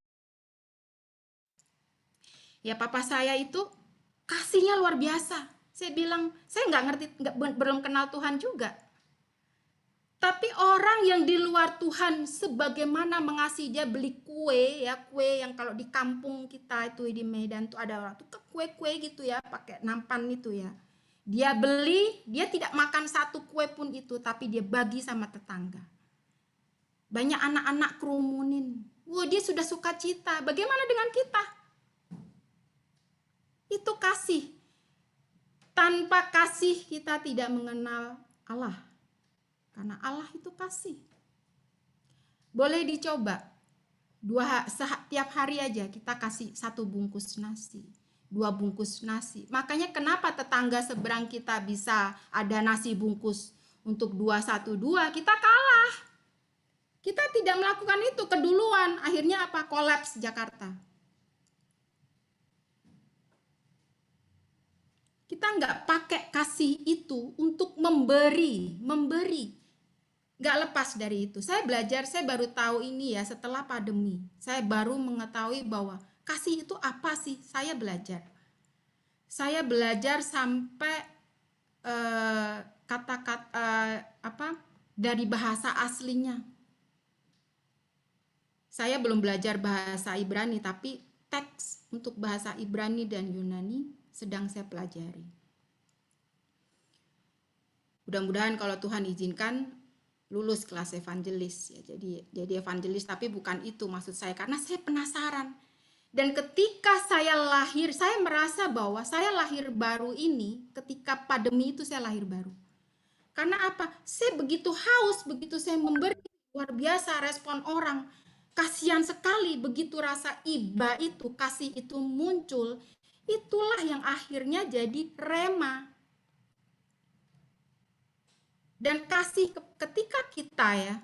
Ya, papa saya itu kasihnya luar biasa. Saya bilang, saya nggak ngerti, belum kenal Tuhan juga. Tapi orang yang di luar Tuhan sebagaimana mengasihi, dia beli kue ya, kue yang kalau di kampung kita itu di Medan tuh ada orang tuh kue-kue gitu ya, pakai nampan itu ya. Dia beli, dia tidak makan 1 kue pun itu, tapi dia bagi sama tetangga. Banyak anak-anak kerumunin. Wah, dia sudah suka cita. Bagaimana dengan kita? Itu kasih. Tanpa kasih kita tidak mengenal Allah. Karena Allah itu kasih. Boleh dicoba. Tiap hari aja kita kasih 1 bungkus nasi, 2 bungkus nasi. Makanya kenapa tetangga seberang kita bisa ada nasi bungkus untuk 212, kita kalah. Kita tidak melakukan itu, keduluan. Akhirnya apa? Kolaps Jakarta. Kita kita nggak pakai kasih itu untuk memberi, nggak lepas dari itu. Saya belajar, saya baru tahu ini ya setelah pandemi. Saya baru mengetahui bahwa kasih itu apa sih? Saya belajar sampai kata-kata dari bahasa aslinya. Saya belum belajar bahasa Ibrani, tapi teks untuk bahasa Ibrani dan Yunani sedang saya pelajari. Mudah-mudahan kalau Tuhan izinkan lulus kelas evangelis ya. Jadi evangelis, tapi bukan itu maksud saya, karena saya penasaran. Dan ketika saya lahir, saya merasa bahwa saya lahir baru ini ketika pandemi itu saya lahir baru. Karena apa? Saya begitu haus, begitu saya memberi, luar biasa respon orang. Kasihan sekali begitu rasa iba itu, kasih itu muncul. Itulah yang akhirnya jadi rema. Dan kasih, ketika kita ya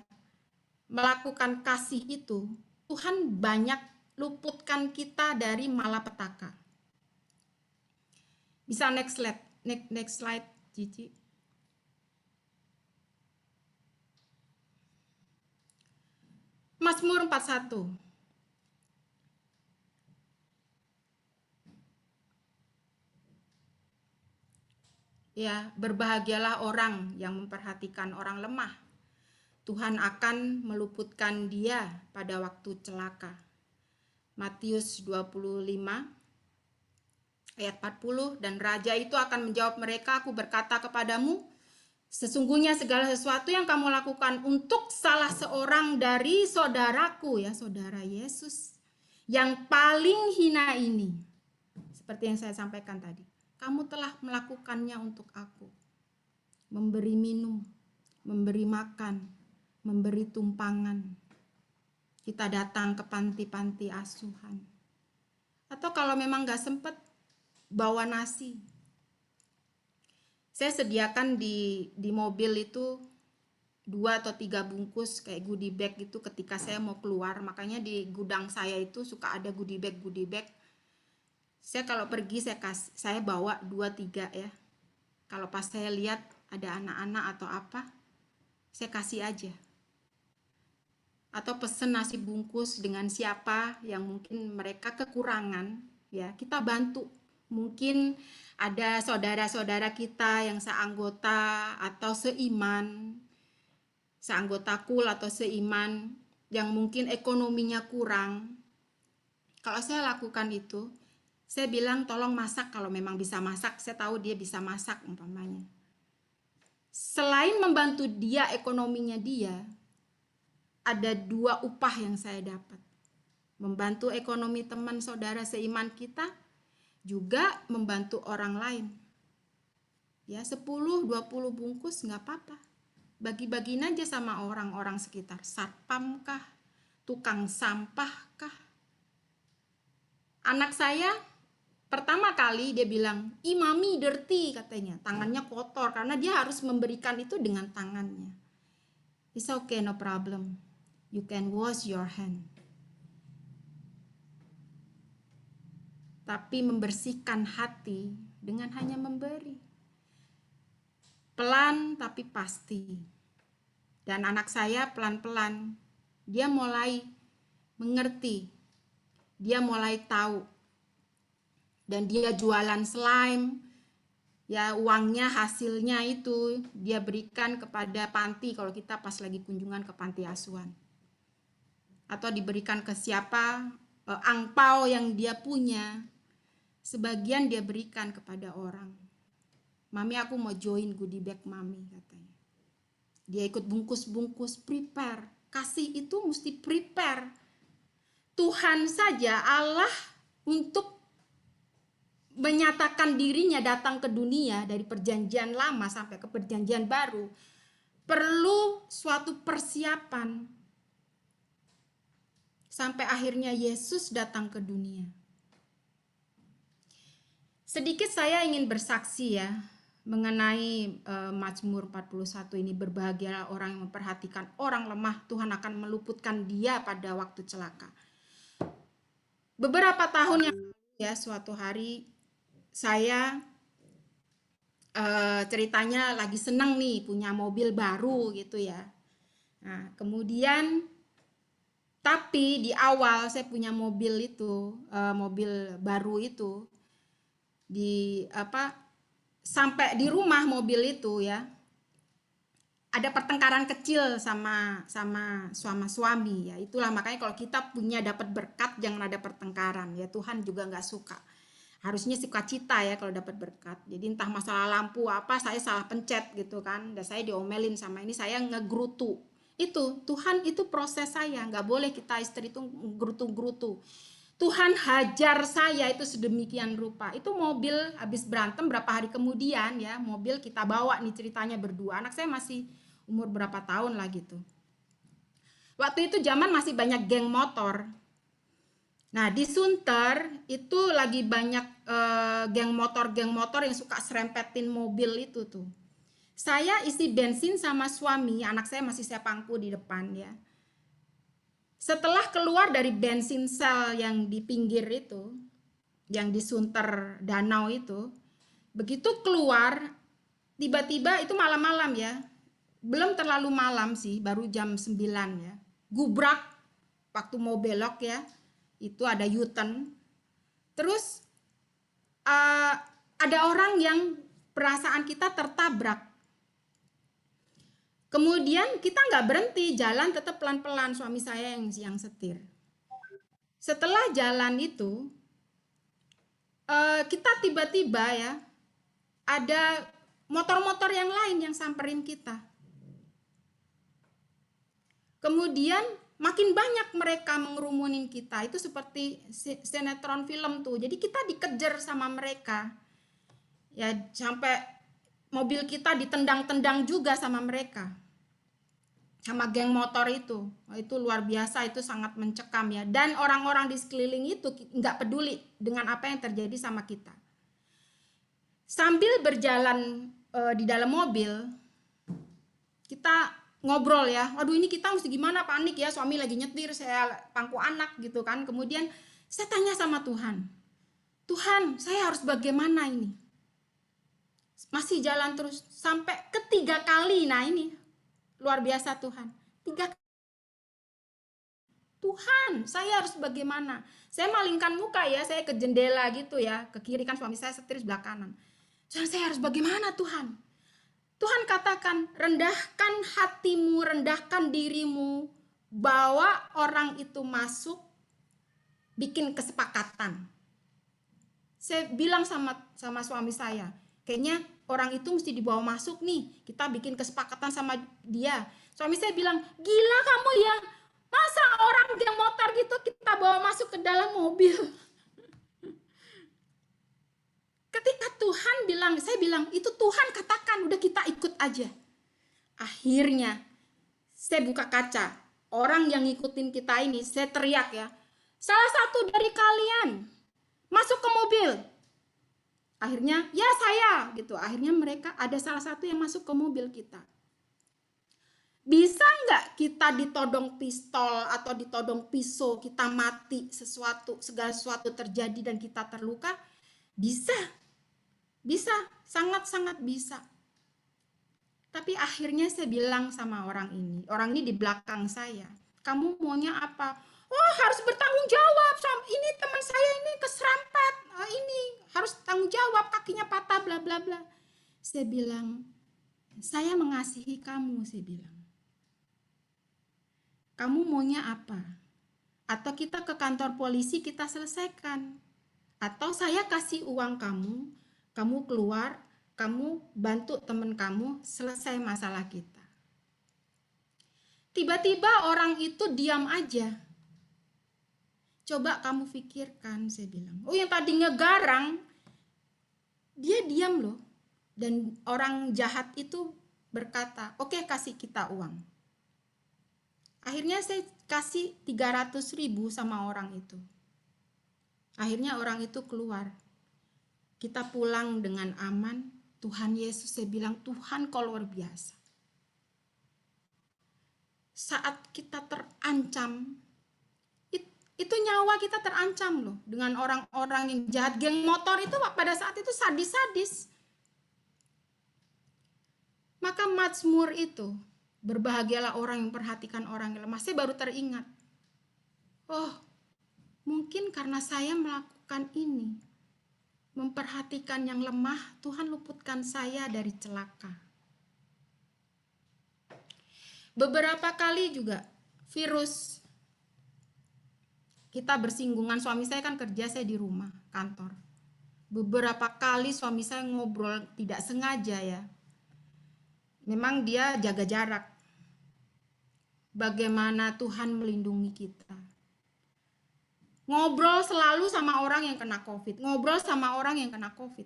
melakukan kasih itu, Tuhan banyak luputkan kita dari malapetaka. Bisa next slide, Cici. Mazmur 41. Ya, berbahagialah orang yang memperhatikan orang lemah. Tuhan akan meluputkan dia pada waktu celaka. Matius 25 ayat 40, dan raja itu akan menjawab mereka, aku berkata kepadamu, sesungguhnya segala sesuatu yang kamu lakukan untuk salah seorang dari saudaraku, ya saudara Yesus, yang paling hina ini, seperti yang saya sampaikan tadi, kamu telah melakukannya untuk aku. Memberi minum, memberi makan, memberi tumpangan. Kita datang ke panti-panti asuhan. Atau kalau memang gak sempet, bawa nasi. Saya sediakan di mobil itu 2 atau 3 bungkus kayak goodie bag itu ketika saya mau keluar. Makanya di gudang saya itu suka ada goodie bag. Saya kalau pergi saya bawa 2-3 ya. Kalau pas saya lihat ada anak-anak atau apa, saya kasih aja. Atau pesen nasi bungkus dengan siapa yang mungkin mereka kekurangan, ya kita bantu. Mungkin ada saudara-saudara kita yang seanggota atau seiman, seanggota kul atau seiman yang mungkin ekonominya kurang. Kalau saya lakukan itu, saya bilang tolong masak kalau memang bisa masak. Saya tahu dia bisa masak umpamanya. Selain membantu dia ekonominya dia, ada 2 upah yang saya dapat. Membantu ekonomi teman saudara seiman kita, juga membantu orang lain. Ya 10-20 bungkus nggak apa-apa. Bagi-bagiin aja sama orang-orang sekitar. Satpam kah? Tukang sampah kah? Anak saya pertama kali dia bilang, "Ih mami dirty," katanya. Tangannya kotor karena dia harus memberikan itu dengan tangannya. It's okay, no problem. You can wash your hand. Tapi membersihkan hati dengan hanya memberi. Pelan tapi pasti. Dan anak saya pelan-pelan, dia mulai mengerti. Dia mulai tahu. Dan dia jualan slime. Ya uangnya hasilnya itu dia berikan kepada panti kalau kita pas lagi kunjungan ke panti asuhan. Atau diberikan ke siapa, angpau yang dia punya, sebagian dia berikan kepada orang. Mami aku mau join goodie bag mami katanya. Dia ikut bungkus-bungkus, prepare. Kasih itu mesti prepare. Tuhan saja Allah untuk menyatakan dirinya datang ke dunia dari perjanjian lama sampai ke perjanjian baru, perlu suatu persiapan. Sampai akhirnya Yesus datang ke dunia. Sedikit saya ingin bersaksi ya mengenai Mazmur 41 ini, berbahagialah orang yang memperhatikan orang lemah, Tuhan akan meluputkan dia pada waktu celaka. Beberapa tahun yang lalu ya, suatu hari saya ceritanya lagi seneng nih punya mobil baru gitu ya. Nah, kemudian tapi di awal saya punya mobil itu, mobil baru itu sampai di rumah mobil itu ya, ada pertengkaran kecil sama suami ya. Itulah makanya kalau kita punya dapat berkat jangan ada pertengkaran ya. Tuhan juga nggak suka. Harusnya sukacita ya kalau dapat berkat. Jadi entah masalah lampu apa, saya salah pencet gitu kan, dan saya diomelin sama ini, saya ngegerutu. Itu Tuhan, itu proses saya. Nggak boleh kita istri itu gerutu-gerutu. Tuhan hajar saya itu sedemikian rupa. Itu mobil habis berantem berapa hari kemudian ya, mobil kita bawa nih ceritanya berdua. Anak saya masih umur berapa tahun lah gitu. Waktu itu zaman masih banyak geng motor. Nah di Sunter itu lagi banyak geng motor yang suka serempetin mobil itu tuh. Saya isi bensin sama suami, anak saya masih saya pangku di depan ya. Setelah keluar dari bensin sel yang di pinggir itu, yang di Sunter Danau itu, begitu keluar, tiba-tiba itu malam-malam ya, belum terlalu malam sih, baru jam 9 ya, gubrak waktu mau belok ya, itu ada U-turn, terus ada orang yang perasaan kita tertabrak. Kemudian kita nggak berhenti, jalan tetap pelan-pelan, suami saya yang setir. Setelah jalan itu, kita tiba-tiba ya, ada motor-motor yang lain yang samperin kita. Kemudian makin banyak mereka mengerumunin kita, itu seperti sinetron film tuh. Jadi kita dikejar sama mereka. Ya sampai mobil kita ditendang-tendang juga sama mereka, sama geng motor itu. Itu luar biasa, itu sangat mencekam ya. Dan orang-orang di sekeliling itu nggak peduli dengan apa yang terjadi sama kita. Sambil berjalan di dalam mobil, kita ngobrol ya. Waduh ini kita mesti gimana, panik ya. Suami lagi nyetir, saya pangku anak gitu kan. Kemudian saya tanya sama Tuhan, Tuhan saya harus bagaimana ini? Masih jalan terus sampai ketiga kali. Nah ini luar biasa Tuhan. Tuhan saya harus bagaimana? Saya malingkan muka ya, saya ke jendela gitu ya, ke kiri kan suami saya setir sebelah kanan. Tuhan saya harus bagaimana Tuhan? Tuhan katakan, rendahkan hatimu, rendahkan dirimu, bawa orang itu masuk, bikin kesepakatan. Saya bilang sama suami saya, kayaknya orang itu mesti dibawa masuk nih, kita bikin kesepakatan sama dia. Suami saya bilang, gila kamu ya, masa orang geng motor gitu kita bawa masuk ke dalam mobil. Ketika Tuhan bilang, saya bilang, itu Tuhan katakan, udah kita ikut aja. Akhirnya, saya buka kaca, orang yang ngikutin kita ini, saya teriak ya, salah satu dari kalian masuk ke mobil. Akhirnya ya saya gitu. Akhirnya mereka ada salah satu yang masuk ke mobil kita. Bisa nggak kita ditodong pistol atau ditodong pisau, kita mati, segala sesuatu terjadi dan kita terluka? Bisa, sangat-sangat bisa. Tapi akhirnya saya bilang sama orang ini di belakang saya, kamu maunya apa? Oh harus bertanggung jawab, ini teman saya ini keserempet, ini harus tanggung jawab, kakinya patah, bla bla bla. Saya bilang, saya mengasihi kamu, saya bilang. Kamu maunya apa? Atau kita ke kantor polisi kita selesaikan. Atau saya kasih uang kamu, kamu keluar, kamu bantu teman kamu selesai masalah kita. Tiba-tiba orang itu diam aja. Coba kamu pikirkan, saya bilang. Oh yang tadi ngegarang, dia diam loh. Dan orang jahat itu berkata, oke kasih kita uang. Akhirnya saya kasih 300.000 sama orang itu. Akhirnya orang itu keluar. Kita pulang dengan aman. Tuhan Yesus, saya bilang, Tuhan kau luar biasa. Saat kita terancam, itu nyawa kita terancam loh. Dengan orang-orang yang jahat. Geng motor itu pada saat itu sadis-sadis. Maka Mazmur itu, berbahagialah orang yang memperhatikan orang yang lemah. Saya baru teringat, oh mungkin karena saya melakukan ini, memperhatikan yang lemah, Tuhan luputkan saya dari celaka. Beberapa kali juga virus, kita bersinggungan, suami saya kan kerja, saya di rumah, kantor. Beberapa kali suami saya ngobrol tidak sengaja ya. Memang dia jaga jarak. Bagaimana Tuhan melindungi kita. Ngobrol selalu sama orang yang kena COVID. Ngobrol sama orang yang kena COVID.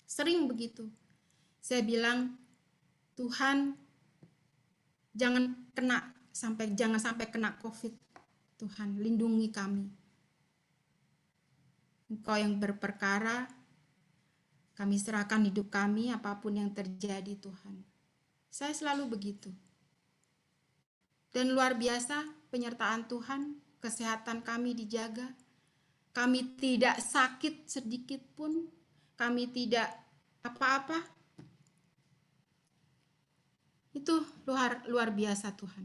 Sering begitu. Saya bilang, Tuhan jangan sampai kena COVID. Tuhan, lindungi kami. Engkau yang berperkara, kami serahkan hidup kami, apapun yang terjadi Tuhan. Saya selalu begitu. Dan luar biasa penyertaan Tuhan, kesehatan kami dijaga. Kami tidak sakit sedikit pun, kami tidak apa-apa. Itu luar biasa Tuhan.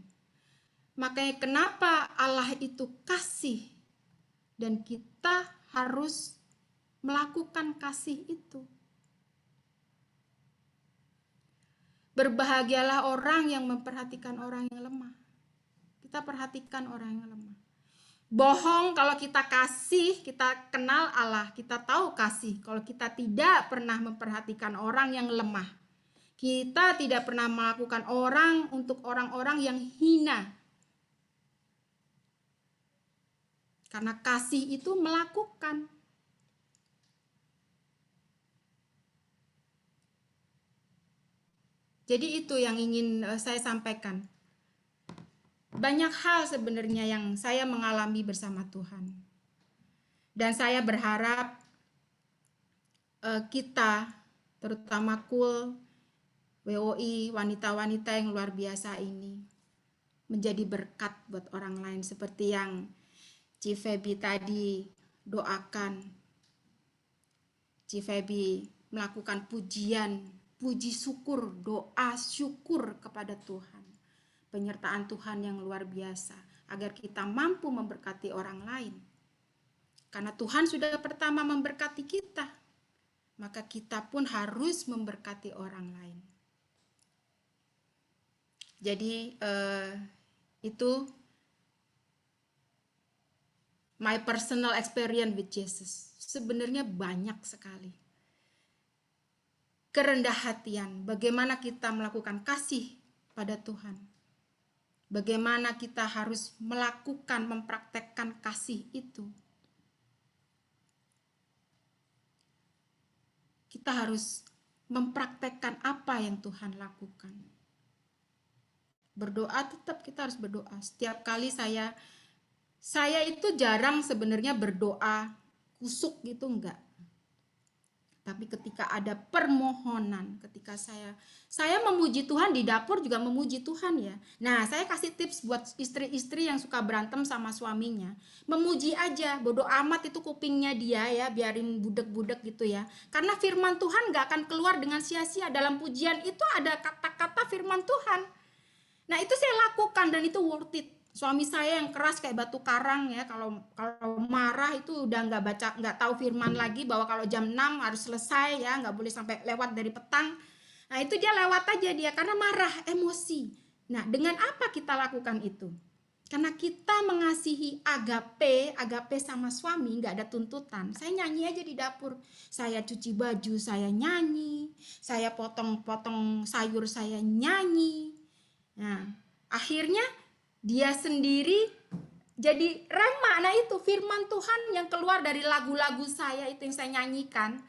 Makanya kenapa Allah itu kasih dan kita harus melakukan kasih itu. Berbahagialah orang yang memperhatikan orang yang lemah. Kita perhatikan orang yang lemah. Bohong kalau kita kasih, kita kenal Allah, kita tahu kasih. Kalau kita tidak pernah memperhatikan orang yang lemah, kita tidak pernah melakukan orang untuk orang-orang yang hina. Karena kasih itu melakukan. Jadi itu yang ingin saya sampaikan. Banyak hal sebenarnya yang saya mengalami bersama Tuhan. Dan saya berharap kita, terutama KUL, WOI, wanita-wanita yang luar biasa ini, menjadi berkat buat orang lain. Seperti yang Ci Feby tadi doakan. Ci Feby melakukan pujian, puji syukur, doa syukur kepada Tuhan. Penyertaan Tuhan yang luar biasa agar kita mampu memberkati orang lain. Karena Tuhan sudah pertama memberkati kita, maka kita pun harus memberkati orang lain. Jadi itu my personal experience with Jesus. Sebenarnya banyak sekali. Kerendah hatian, bagaimana kita melakukan kasih pada Tuhan. Bagaimana kita harus melakukan, mempraktekkan kasih itu. Kita harus mempraktekkan apa yang Tuhan lakukan. Berdoa, tetap kita harus berdoa. Setiap kali saya itu jarang sebenarnya berdoa kusuk gitu, enggak. Tapi ketika ada permohonan, ketika saya memuji Tuhan di dapur juga memuji Tuhan ya. Nah, saya kasih tips buat istri-istri yang suka berantem sama suaminya. Memuji aja, bodo amat itu kupingnya dia ya, biarin budek-budek gitu ya. Karena firman Tuhan gak akan keluar dengan sia-sia. Dalam pujian itu ada kata-kata firman Tuhan. Nah, itu saya lakukan dan itu worth it. Suami saya yang keras kayak batu karang ya, kalau marah itu udah nggak tahu firman lagi bahwa kalau jam 6 harus selesai ya, nggak boleh sampai lewat dari petang. Nah itu dia lewat aja dia karena marah, emosi. Nah dengan apa kita lakukan itu? Karena kita mengasihi agape sama suami, nggak ada tuntutan. Saya nyanyi aja di dapur, saya cuci baju saya nyanyi, saya potong-potong sayur saya nyanyi. Nah akhirnya dia sendiri jadi rema. Nah itu firman Tuhan yang keluar dari lagu-lagu saya itu yang saya nyanyikan.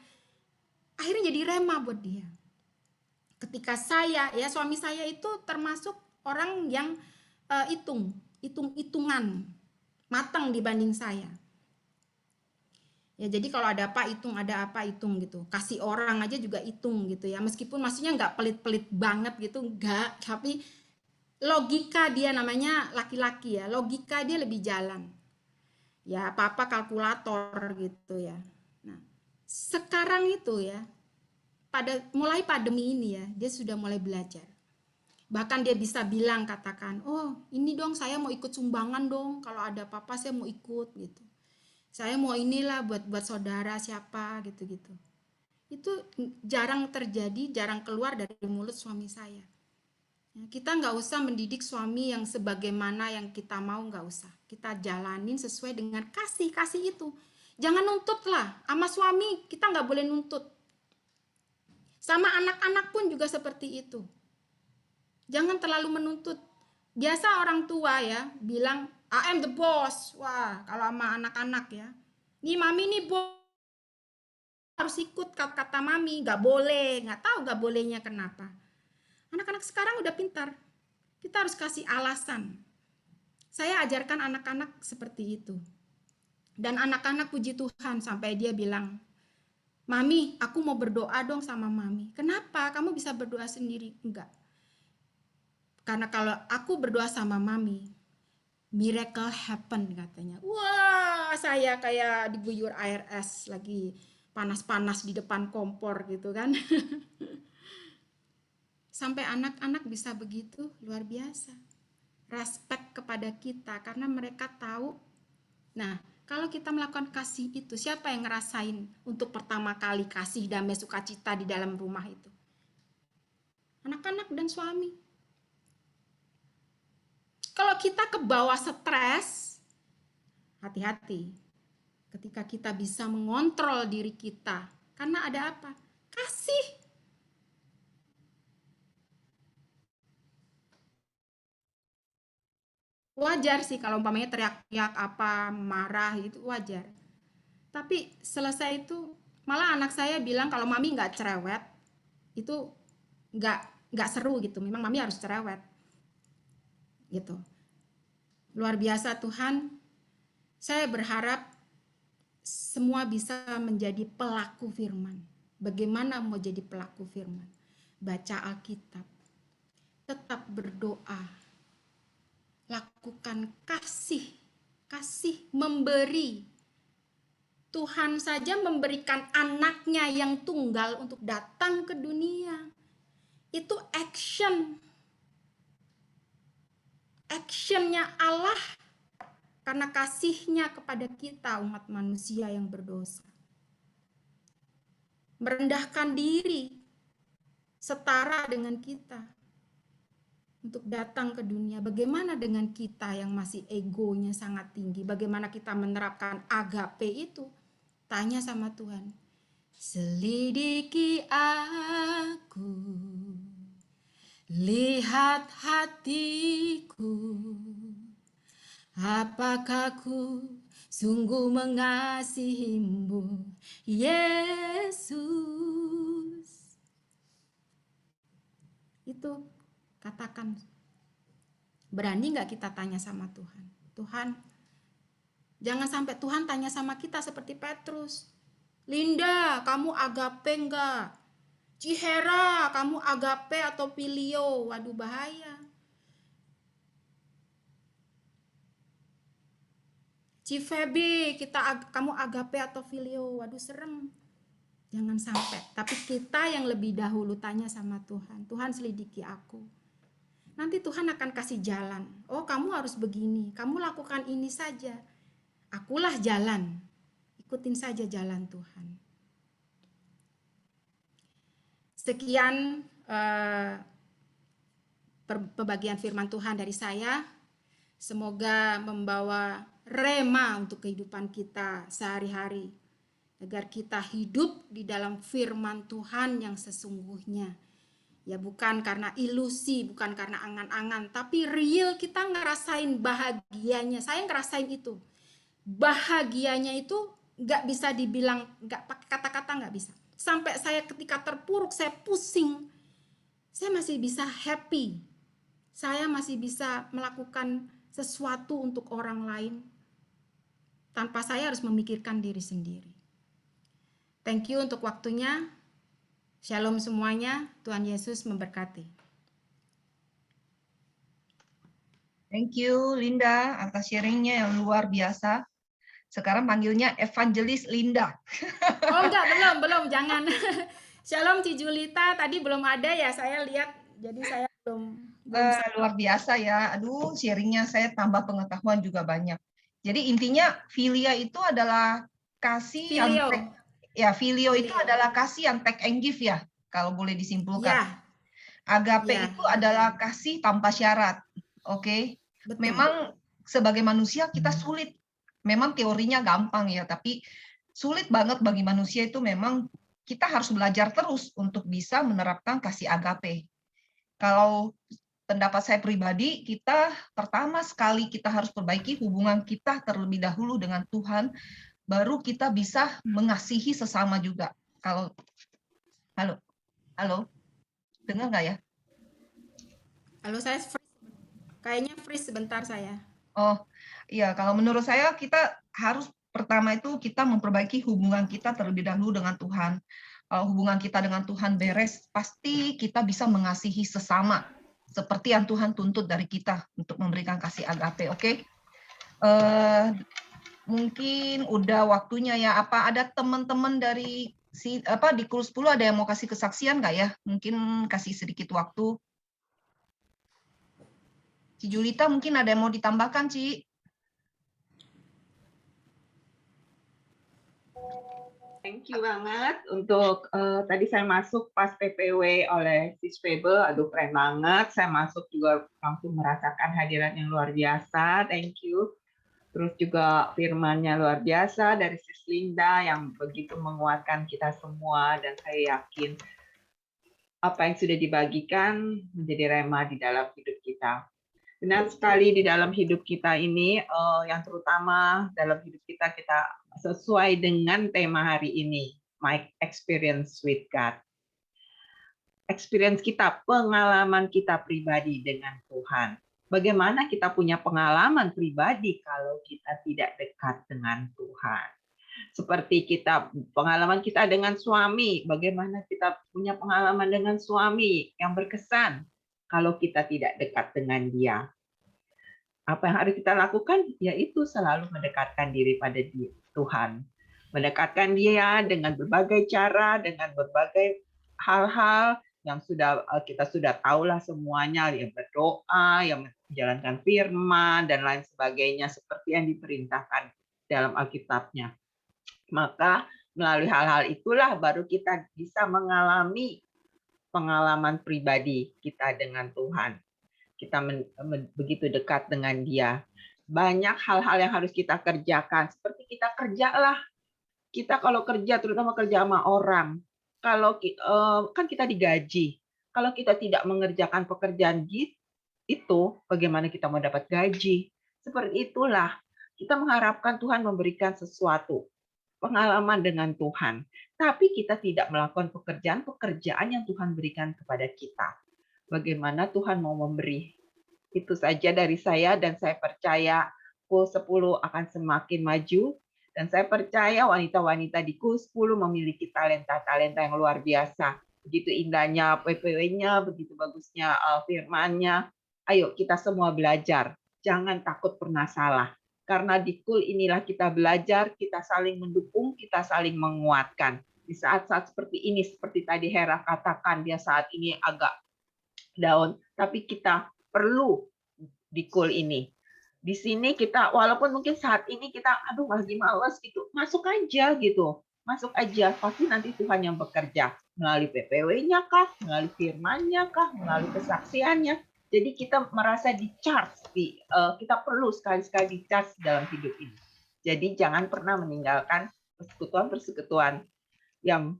Akhirnya jadi rema buat dia. Ketika suami saya itu termasuk orang yang hitung-hitungan, matang dibanding saya. Ya jadi kalau ada apa hitung gitu. Kasih orang aja juga hitung gitu ya. Meskipun maksudnya nggak pelit-pelit banget gitu, nggak. Tapi logika dia, namanya laki-laki ya, logika dia lebih jalan. Ya apa-apa kalkulator gitu ya. Nah, sekarang itu ya, mulai pandemi ini ya, dia sudah mulai belajar. Bahkan dia bisa bilang, katakan, oh ini dong saya mau ikut sumbangan dong, kalau ada apa-apa saya mau ikut gitu. Saya mau inilah buat saudara siapa gitu-gitu. Itu jarang terjadi, jarang keluar dari mulut suami saya. Kita nggak usah mendidik suami yang sebagaimana yang kita mau, nggak usah. Kita jalanin sesuai dengan kasih itu. Jangan nuntut lah, sama suami kita nggak boleh nuntut. Sama anak-anak pun juga seperti itu. Jangan terlalu menuntut. Biasa orang tua ya bilang, I am the boss. Wah, kalau sama anak-anak ya. Nih mami nih bos, harus ikut kata mami, nggak boleh. Nggak tahu nggak bolehnya kenapa. Anak-anak sekarang udah pintar. Kita harus kasih alasan. Saya ajarkan anak-anak seperti itu. Dan anak-anak puji Tuhan sampai dia bilang, Mami, aku mau berdoa dong sama Mami. Kenapa? Kamu bisa berdoa sendiri? Enggak. Karena kalau aku berdoa sama Mami, miracle happen katanya. Wah, saya kayak diguyur air es lagi panas-panas di depan kompor gitu kan. Sampai anak-anak bisa begitu, luar biasa. Respect kepada kita karena mereka tahu. Nah, kalau kita melakukan kasih itu, siapa yang ngerasain untuk pertama kali kasih damai sukacita di dalam rumah itu? Anak-anak dan suami. Kalau kita ke bawah stres, hati-hati. Ketika kita bisa mengontrol diri kita, karena ada apa? Kasih. Wajar sih kalau umpamanya teriak-teriak apa, marah itu wajar. Tapi selesai itu malah anak saya bilang kalau mami nggak cerewet itu nggak seru gitu. Memang mami harus cerewet gitu. Luar biasa Tuhan. Saya berharap semua bisa menjadi pelaku firman. Bagaimana mau jadi pelaku firman? Baca Alkitab, tetap berdoa, lakukan kasih memberi. Tuhan saja memberikan anaknya yang tunggal untuk datang ke dunia. Itu actionnya Allah karena kasihnya kepada kita umat manusia yang berdosa. Merendahkan diri setara dengan kita untuk datang ke dunia. Bagaimana dengan kita yang masih egonya sangat tinggi? Bagaimana kita menerapkan agape itu? Tanya sama Tuhan. Selidiki aku, lihat hatiku, apakah ku sungguh mengasihimu, Yesus. Itu katakan, berani nggak kita tanya sama Tuhan? Tuhan, jangan sampai Tuhan tanya sama kita seperti Petrus. Linda, kamu agape nggak? Cihera, kamu agape atau filio? Waduh bahaya. Cifebi, kamu agape atau filio? Waduh serem. Jangan sampai. Tapi kita yang lebih dahulu tanya sama Tuhan. Tuhan selidiki aku. Nanti Tuhan akan kasih jalan. Oh, kamu harus begini. Kamu lakukan ini saja. Akulah jalan. Ikutin saja jalan Tuhan. Sekian pembagian firman Tuhan dari saya. Semoga membawa rema untuk kehidupan kita sehari-hari. Agar kita hidup di dalam firman Tuhan yang sesungguhnya. Ya bukan karena ilusi, bukan karena angan-angan, tapi real kita ngerasain bahagianya. Saya ngerasain itu. Bahagianya itu nggak bisa dibilang, nggak pakai kata-kata, nggak bisa. Sampai saya ketika terpuruk, saya pusing, saya masih bisa happy. Saya masih bisa melakukan sesuatu untuk orang lain tanpa saya harus memikirkan diri sendiri. Thank you untuk waktunya. Shalom semuanya, Tuhan Yesus memberkati. Thank you Linda atas sharingnya yang luar biasa. Sekarang panggilnya Evangelis Linda. Oh enggak, belum, jangan. Shalom Ci Julita, tadi belum ada ya saya lihat, jadi saya belum Luar biasa ya. Aduh, sharingnya saya tambah pengetahuan juga banyak. Jadi intinya filia itu adalah kasih yang Filio. filio itu Filio. adalah kasih yang take and give ya, kalau boleh disimpulkan. Ya, Agape ya, itu adalah kasih tanpa syarat. Oke. betul. Memang sebagai manusia kita sulit. Memang teorinya gampang ya, tapi sulit banget bagi manusia itu memang kita harus belajar terus untuk bisa menerapkan kasih agape. Kalau pendapat saya pribadi, kita pertama sekali kita harus perbaiki hubungan kita terlebih dahulu dengan Tuhan, baru kita bisa mengasihi sesama juga. Kalau halo, dengar nggak ya? Halo, saya kayaknya freeze sebentar saya. Oh, iya, kalau menurut saya kita harus pertama itu kita memperbaiki hubungan kita terlebih dahulu dengan Tuhan. Kalau hubungan kita dengan Tuhan beres, pasti kita bisa mengasihi sesama seperti yang Tuhan tuntut dari kita untuk memberikan kasih agape, oke? Mungkin udah waktunya ya. Apa ada teman-teman dari di Kul 10 ada yang mau kasih kesaksian nggak ya? Mungkin kasih sedikit waktu. Ci Julita mungkin ada yang mau ditambahkan, Ci? Thank you banget untuk tadi saya masuk pas PPW oleh Sis Fable, aduh keren banget. Saya masuk juga langsung merasakan hadirat yang luar biasa. Thank you. Terus juga firman-nya luar biasa dari Sis Linda yang begitu menguatkan kita semua, dan saya yakin apa yang sudah dibagikan menjadi rema di dalam hidup kita. Benar sekali, di dalam hidup kita ini, yang terutama dalam hidup kita sesuai dengan tema hari ini, My Experience with God. Experience kita, pengalaman kita pribadi dengan Tuhan. Bagaimana kita punya pengalaman pribadi kalau kita tidak dekat dengan Tuhan? Seperti pengalaman kita dengan suami, bagaimana kita punya pengalaman dengan suami yang berkesan kalau kita tidak dekat dengan dia. Apa yang harus kita lakukan? Yaitu selalu mendekatkan diri pada Tuhan. Mendekatkan dia dengan berbagai cara, dengan berbagai hal-hal yang kita sudah tahulah semuanya, yang berdoa, yang menjalankan firman, dan lain sebagainya, seperti yang diperintahkan dalam Alkitabnya. Maka melalui hal-hal itulah baru kita bisa mengalami pengalaman pribadi kita dengan Tuhan. Kita begitu dekat dengan dia. Banyak hal-hal yang harus kita kerjakan. Seperti kita kerjalah. Kita kalau kerja, terutama kerja sama orang, kalau kan kita digaji. Kalau kita tidak mengerjakan pekerjaan itu, bagaimana kita mau dapat gaji? Seperti itulah. Kita mengharapkan Tuhan memberikan sesuatu. Pengalaman dengan Tuhan. Tapi kita tidak melakukan pekerjaan yang Tuhan berikan kepada kita. Bagaimana Tuhan mau memberi. Itu saja dari saya, dan saya percaya Kul 10 akan semakin maju, dan saya percaya wanita-wanita di Kul 10 memiliki talenta-talenta yang luar biasa. Begitu indahnya PPW-nya, begitu bagusnya firman-nya. Ayo kita semua belajar. Jangan takut pernah salah. Karena di Kul inilah kita belajar, kita saling mendukung, kita saling menguatkan. Di saat-saat seperti ini, seperti tadi Hera katakan, dia saat ini agak down, tapi kita perlu di Kul ini. Di sini kita, walaupun mungkin saat ini kita, aduh lagi males gitu, masuk aja gitu. Masuk aja, pasti nanti Tuhan yang bekerja. Melalui PPW-nya kah, melalui firman-nya kah, melalui kesaksiannya. Jadi kita merasa di-charge, kita perlu sekali-sekali di-charge dalam hidup ini. Jadi jangan pernah meninggalkan persekutuan-persekutuan yang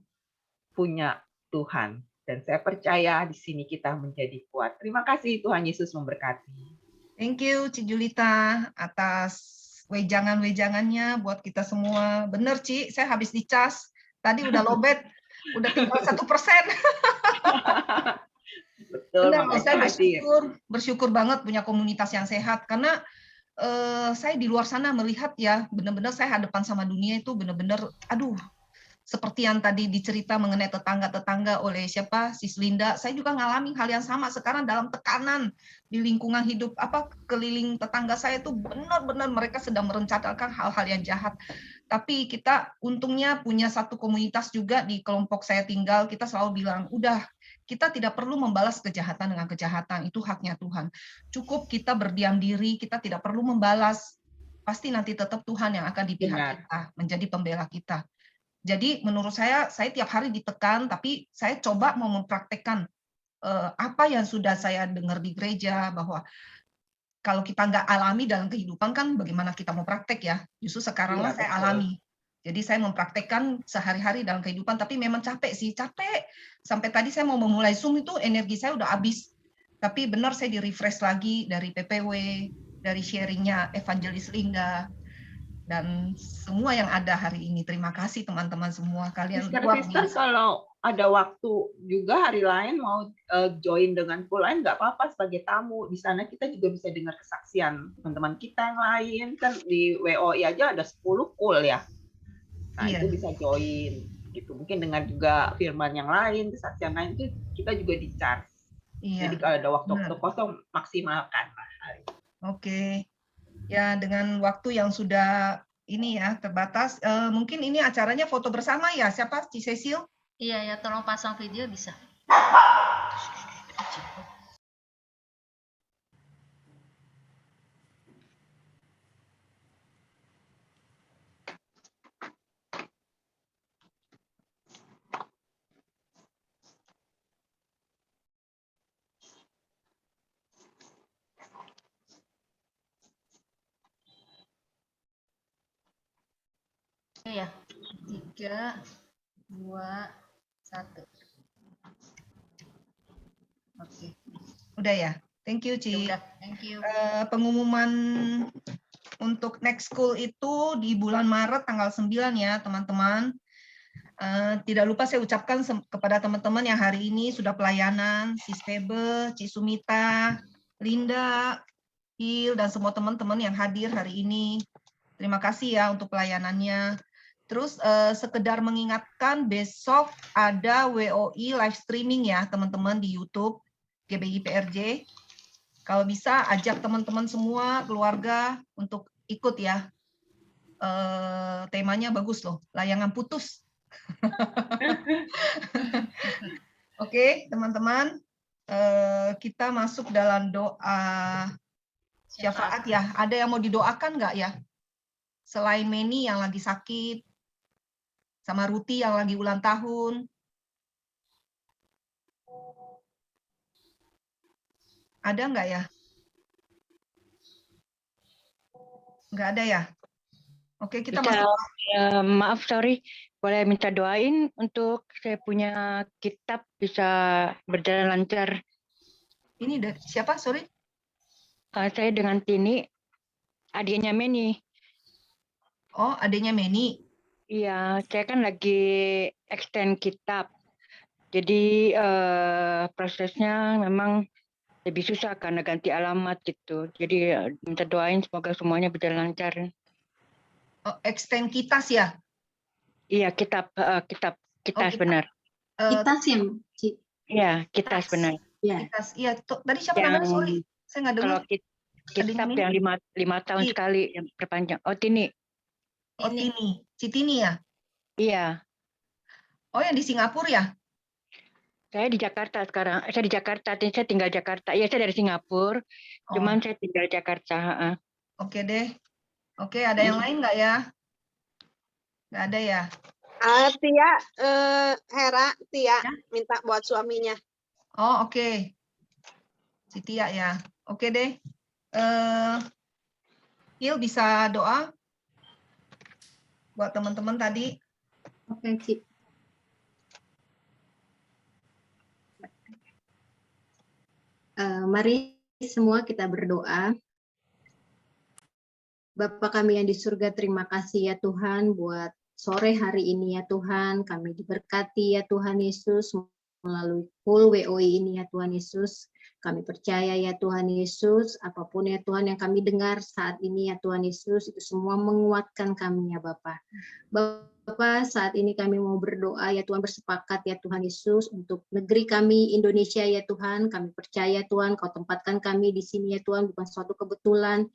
punya Tuhan. Dan saya percaya di sini kita menjadi kuat. Terima kasih, Tuhan Yesus memberkati. Thank you, Ci Julita, atas wejangan-wejangannya buat kita semua. Bener, Ci, saya habis dicas. Tadi udah lobet, udah tinggal 1%. Betul, benar, saya bersyukur banget punya komunitas yang sehat, karena saya di luar sana melihat ya, benar-benar saya hadapan sama dunia itu benar-benar, aduh, seperti yang tadi dicerita mengenai tetangga-tetangga oleh Sis Linda, saya juga ngalami hal yang sama sekarang dalam tekanan di lingkungan hidup keliling tetangga saya itu benar-benar mereka sedang merencanakan hal-hal yang jahat. Tapi kita untungnya punya satu komunitas juga di kelompok saya tinggal, kita selalu bilang, udah kita tidak perlu membalas kejahatan dengan kejahatan, itu haknya Tuhan. Cukup kita berdiam diri, kita tidak perlu membalas. Pasti nanti tetap Tuhan yang akan di pihak Benar. kita, menjadi pembela kita. Jadi menurut saya tiap hari ditekan, tapi saya coba mau mempraktekkan apa yang sudah saya dengar di gereja, bahwa kalau kita nggak alami dalam kehidupan kan bagaimana kita mau praktek ya. Justru sekaranglah Iya, saya betul. alami. Jadi saya mempraktekkan sehari-hari dalam kehidupan, tapi memang capek sih, capek. Sampai tadi saya mau memulai Zoom itu energi saya udah habis. Tapi benar saya di-refresh lagi dari PPW, dari sharingnya Evangelis Linda, dan semua yang ada hari ini. Terima kasih teman-teman semua, kalian luar Sister, biasa. kalau ada waktu juga hari lain mau join dengan pool lain nggak apa-apa sebagai tamu. Di sana kita juga bisa dengar kesaksian teman-teman kita yang lain. Kan di WOI aja ada 10 pool ya. Nah, Iya. itu bisa join gitu. Mungkin dengan juga firman yang lain, kesaksian lain itu kita juga di-charge. Iya. Jadi kalau ada waktu Benar. kosong maksimalkan. Oke. Ya, dengan waktu yang sudah ini ya terbatas, mungkin ini acaranya foto bersama ya. Siapa? Ci Cecil? Iya ya, tolong pasang video bisa. Iya, 3, 2, 1. Oke, Udah ya? Thank you, ya Ci. udah, thank you. Pengumuman untuk next school itu di bulan Maret tanggal 9 ya, teman-teman. Tidak lupa saya ucapkan kepada teman-teman yang hari ini sudah pelayanan, Sis Febe, Ci Sumita, Linda, Il, dan semua teman-teman yang hadir hari ini. Terima kasih ya untuk pelayanannya. Terus sekedar mengingatkan besok ada WOI live streaming ya teman-teman di YouTube GBI PRJ. Kalau bisa ajak teman-teman semua keluarga untuk ikut ya. Temanya bagus loh, layangan putus. Oke, teman-teman, kita masuk dalam doa syafaat ya. Ada yang mau didoakan nggak ya? Selain Meni yang lagi sakit, sama Ruti yang lagi ulang tahun. Ada nggak ya? Nggak ada ya? Oke, kita masuk. Maaf, sorry. Boleh minta doain untuk saya punya kitab bisa berjalan lancar. Ini siapa? Sorry. Saya dengan Tini, adiknya Meni. Oh, adiknya Meni. Iya, saya kan lagi extend kitab. Jadi prosesnya memang lebih susah karena ganti alamat gitu. Jadi minta doain semoga semuanya berjalan lancar. Oh, extend kitas ya? Iya, kitas kitas. benar. Kitas ya, Ci? Iya, kitas benar. Iya. Kitas. Iya, tadi siapa namanya? Sorry, saya nggak dengar. Kalau kitab yang 5 tahun sekali yang perpanjang. Oh, Tini. Oh, Tini. Si Tini ya? Iya. Oh, yang di Singapura ya? Saya di Jakarta sekarang. Saya di Jakarta, saya tinggal Jakarta. Iya, saya dari Singapura. Cuman saya tinggal Jakarta. Oke deh. Oke, ada yang lain nggak ya? Nggak ada ya? Tia, Hera, Tia minta buat suaminya. Oh, oke. Si Tia ya. Oke deh. Il bisa doa buat teman-teman tadi. Oke, Ci. Mari semua kita berdoa. Bapa kami yang di surga, terima kasih ya Tuhan buat sore hari ini ya Tuhan. Kami diberkati ya Tuhan Yesus melalui full WOI ini ya Tuhan Yesus. Kami percaya ya Tuhan Yesus, apapun ya Tuhan yang kami dengar saat ini ya Tuhan Yesus, itu semua menguatkan kami ya Bapa. Bapa, saat ini kami mau berdoa ya Tuhan, bersepakat ya Tuhan Yesus untuk negeri kami Indonesia ya Tuhan. Kami percaya Tuhan, Kau tempatkan kami di sini ya Tuhan, bukan suatu kebetulan.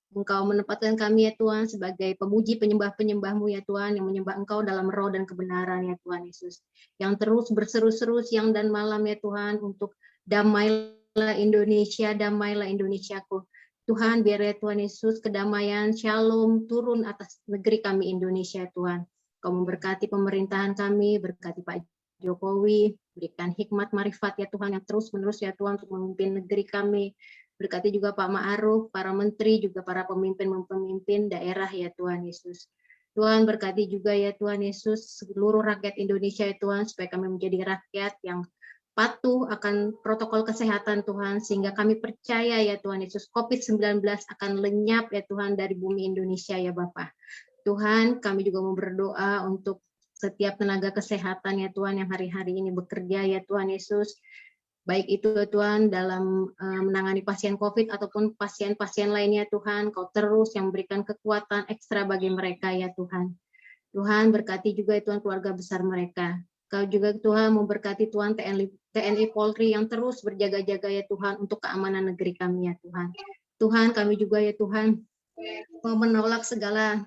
Engkau menempatkan kami ya Tuhan sebagai pemuji penyembah-penyembah-Mu ya Tuhan, yang menyembah Engkau dalam roh dan kebenaran ya Tuhan Yesus. Yang terus berseru-seru siang dan malam ya Tuhan untuk damailah Indonesia, damailah Indonesiaku. Tuhan, biar ya Tuhan Yesus kedamaian, shalom turun atas negeri kami Indonesia Tuhan. Kau memberkati pemerintahan kami, berkati Pak Jokowi, berikan hikmat marifat ya Tuhan yang terus menerus ya Tuhan untuk memimpin negeri kami. Berkati juga Pak Ma'ruf, para menteri, juga para pemimpin-pemimpin daerah ya Tuhan Yesus. Tuhan berkati juga ya Tuhan Yesus seluruh rakyat Indonesia ya Tuhan, supaya kami menjadi rakyat yang patuh akan protokol kesehatan Tuhan, sehingga kami percaya ya Tuhan Yesus COVID-19 akan lenyap ya Tuhan dari bumi Indonesia ya Bapak. Tuhan, kami juga mau berdoa untuk setiap tenaga kesehatan ya Tuhan yang hari-hari ini bekerja ya Tuhan Yesus. Baik itu Tuhan dalam menangani pasien COVID ataupun pasien-pasien lainnya Tuhan, Kau terus yang memberikan kekuatan ekstra bagi mereka ya Tuhan. Tuhan berkati juga Tuhan keluarga besar mereka. Kau juga Tuhan memberkati Tuhan TNI Polri yang terus berjaga-jaga ya Tuhan untuk keamanan negeri kami ya Tuhan. Tuhan kami juga ya Tuhan mau menolak segala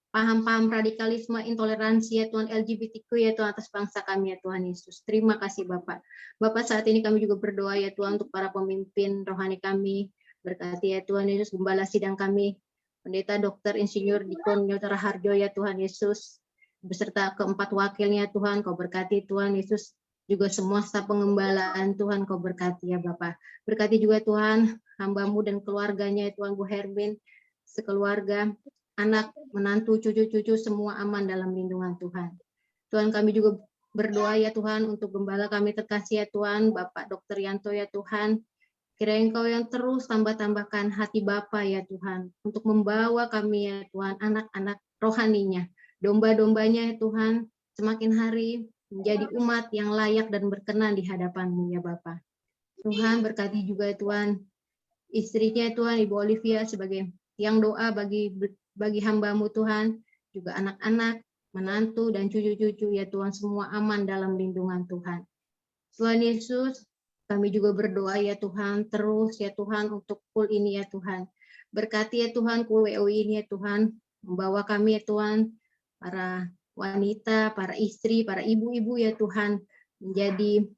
paham-paham radikalisme, intoleransi ya Tuhan, LGBTQ ya Tuhan atas bangsa kami ya Tuhan Yesus. Terima kasih Bapak. Bapak saat ini kami juga berdoa ya Tuhan untuk para pemimpin rohani kami. Berkati ya Tuhan Yesus, gembala sidang kami, Pendeta Dr. Insinyur Dikon Nyotara Harjo ya Tuhan Yesus, beserta keempat wakilnya Tuhan, Kau berkati Tuhan Yesus, juga semua staf pengembalaan Tuhan Kau berkati ya Bapak. Berkati juga Tuhan hamba-Mu dan keluarganya ya Tuhan, Bu Hermin, sekeluarga, anak, menantu, cucu-cucu semua aman dalam lindungan Tuhan. Tuhan kami juga berdoa ya Tuhan untuk gembala kami terkasih ya Tuhan, Bapak Dr. Yanto ya Tuhan. Kiranya Engkau yang terus tambah-tambahkan hati Bapa ya Tuhan, untuk membawa kami ya Tuhan, anak-anak rohaninya, domba-dombanya ya Tuhan, semakin hari menjadi umat yang layak dan berkenan di hadapan-Mu ya Bapa. Tuhan berkati juga ya Tuhan, istrinya Tuhan, Ibu Olivia sebagai tiang doa bagi hamba-Mu Tuhan, juga anak-anak, menantu, dan cucu-cucu ya Tuhan, semua aman dalam lindungan Tuhan. Tuhan Yesus, kami juga berdoa ya Tuhan, terus ya Tuhan untuk kul ini ya Tuhan. Berkati ya Tuhan kul WOI ini ya Tuhan, membawa kami ya Tuhan, para wanita, para istri, para ibu-ibu ya Tuhan, menjadi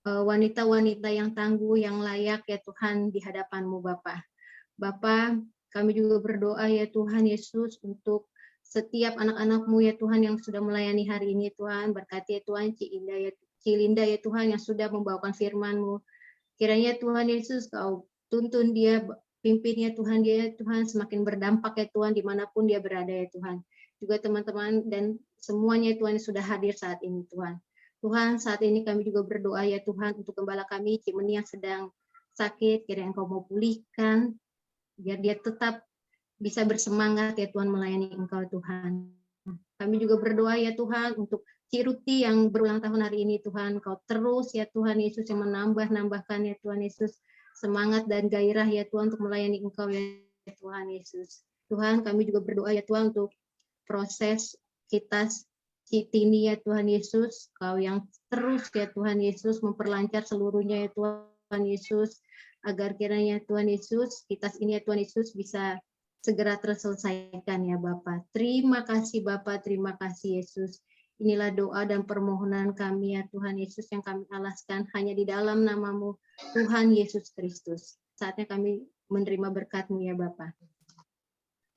wanita-wanita yang tangguh, yang layak ya Tuhan di hadapan-Mu Bapa. Bapa, kami juga berdoa ya Tuhan Yesus untuk setiap anak-anak-Mu ya Tuhan yang sudah melayani hari ini Tuhan. Berkati ya Tuhan Cilinda ya Tuhan yang sudah membawakan firman-Mu. Kiranya Tuhan Yesus Kau tuntun dia, pimpin ya Tuhan dia Tuhan semakin berdampak ya Tuhan dimanapun dia berada ya Tuhan. Juga teman-teman dan semuanya Tuhan yang sudah hadir saat ini Tuhan. Tuhan saat ini kami juga berdoa ya Tuhan untuk gembala kami Cimeni yang sedang sakit, kiranya Engkau mau pulihkan, biar dia tetap bisa bersemangat ya Tuhan melayani Engkau Tuhan. Kami juga berdoa ya Tuhan untuk Ciruti yang berulang tahun hari ini Tuhan, Kau terus ya Tuhan Yesus yang menambahkan ya Tuhan Yesus semangat dan gairah ya Tuhan untuk melayani Engkau ya Tuhan Yesus. Tuhan kami juga berdoa ya Tuhan untuk proses kita Citini ya Tuhan Yesus, Kau yang terus ya Tuhan Yesus memperlancar seluruhnya ya Tuhan Yesus, agar kiranya Tuhan Yesus, kita ini ya Tuhan Yesus bisa segera terselesaikan ya Bapa. Terima kasih Bapa, terima kasih Yesus. Inilah doa dan permohonan kami ya Tuhan Yesus yang kami alaskan hanya di dalam nama-Mu Tuhan Yesus Kristus. Saatnya kami menerima berkat-Mu ya Bapa.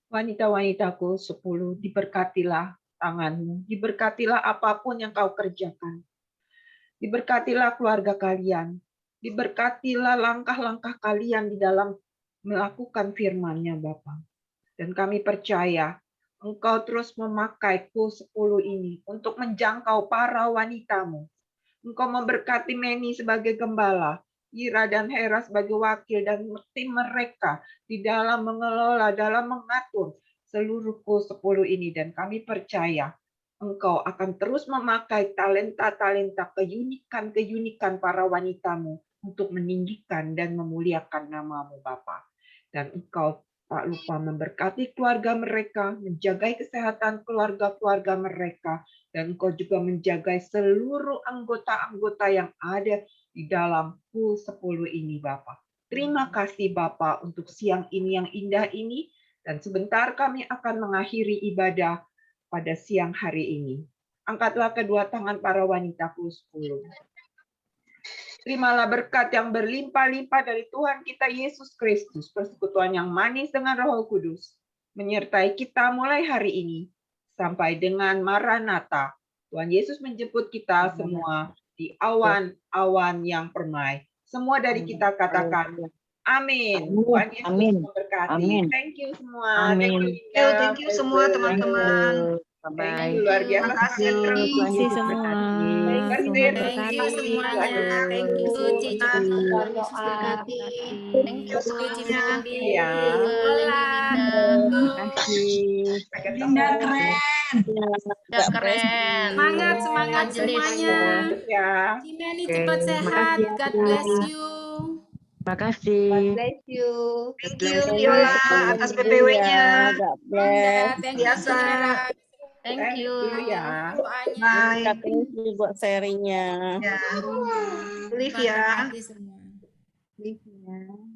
Wanita-wanitaku 10, diberkatilah tanganmu, diberkatilah apapun yang kau kerjakan. Diberkatilah keluarga kalian, diberkatilah langkah-langkah kalian di dalam melakukan firman-Nya Bapa. Dan kami percaya Engkau terus memakai kul 10 ini untuk menjangkau para wanitamu. Engkau memberkati Meni sebagai gembala, Ira dan Hera sebagai wakil, dan tim mereka di dalam mengelola, dalam mengatur seluruh kul 10 ini. Dan kami percaya Engkau akan terus memakai talenta-talenta, keunikan-keunikan para wanitamu untuk meninggikan dan memuliakan nama-Mu Bapa. Dan Engkau tak lupa memberkati keluarga mereka, menjaga kesehatan keluarga-keluarga mereka, dan Engkau juga menjaga seluruh anggota-anggota yang ada di dalam kul 10 ini Bapa. Terima kasih Bapa untuk siang ini yang indah ini, dan sebentar kami akan mengakhiri ibadah pada siang hari ini. Angkatlah kedua tangan para wanita plus 10. Terimalah berkat yang berlimpah-limpah dari Tuhan kita Yesus Kristus, persekutuan yang manis dengan Roh Kudus, menyertai kita mulai hari ini sampai dengan Maranatha. Tuhan Yesus menjemput kita semua di awan-awan yang permai. Semua dari kita katakan amin. Tuhan Yesus Amin. memberkati. Amin. Thank you semua. Amin. Thank you semua teman-teman. Thank you, luar biasa. Terima kasih. Sehat terus. Terima kasih semua. Terima Tuhan kasih. Thank you berkati. semuanya. Thank you Cici. Yesus berkati. Thank you Cici semuanya. Bibi. Ya. Hola. Terima kasih. Linda Udah keren. Semangat semuanya. Ya. Cimeli Oke, cepat terima sehat. kasih, God Ati. bless you. Terima kasih. Bless you. Thank you Viola atas PPW-nya. Linda, thank you Biasa. Cira. Thank you. Ya. Doanya. Bye. buat sharingnya. Ya. Tuhan Live ya. berkati semua. Live ya.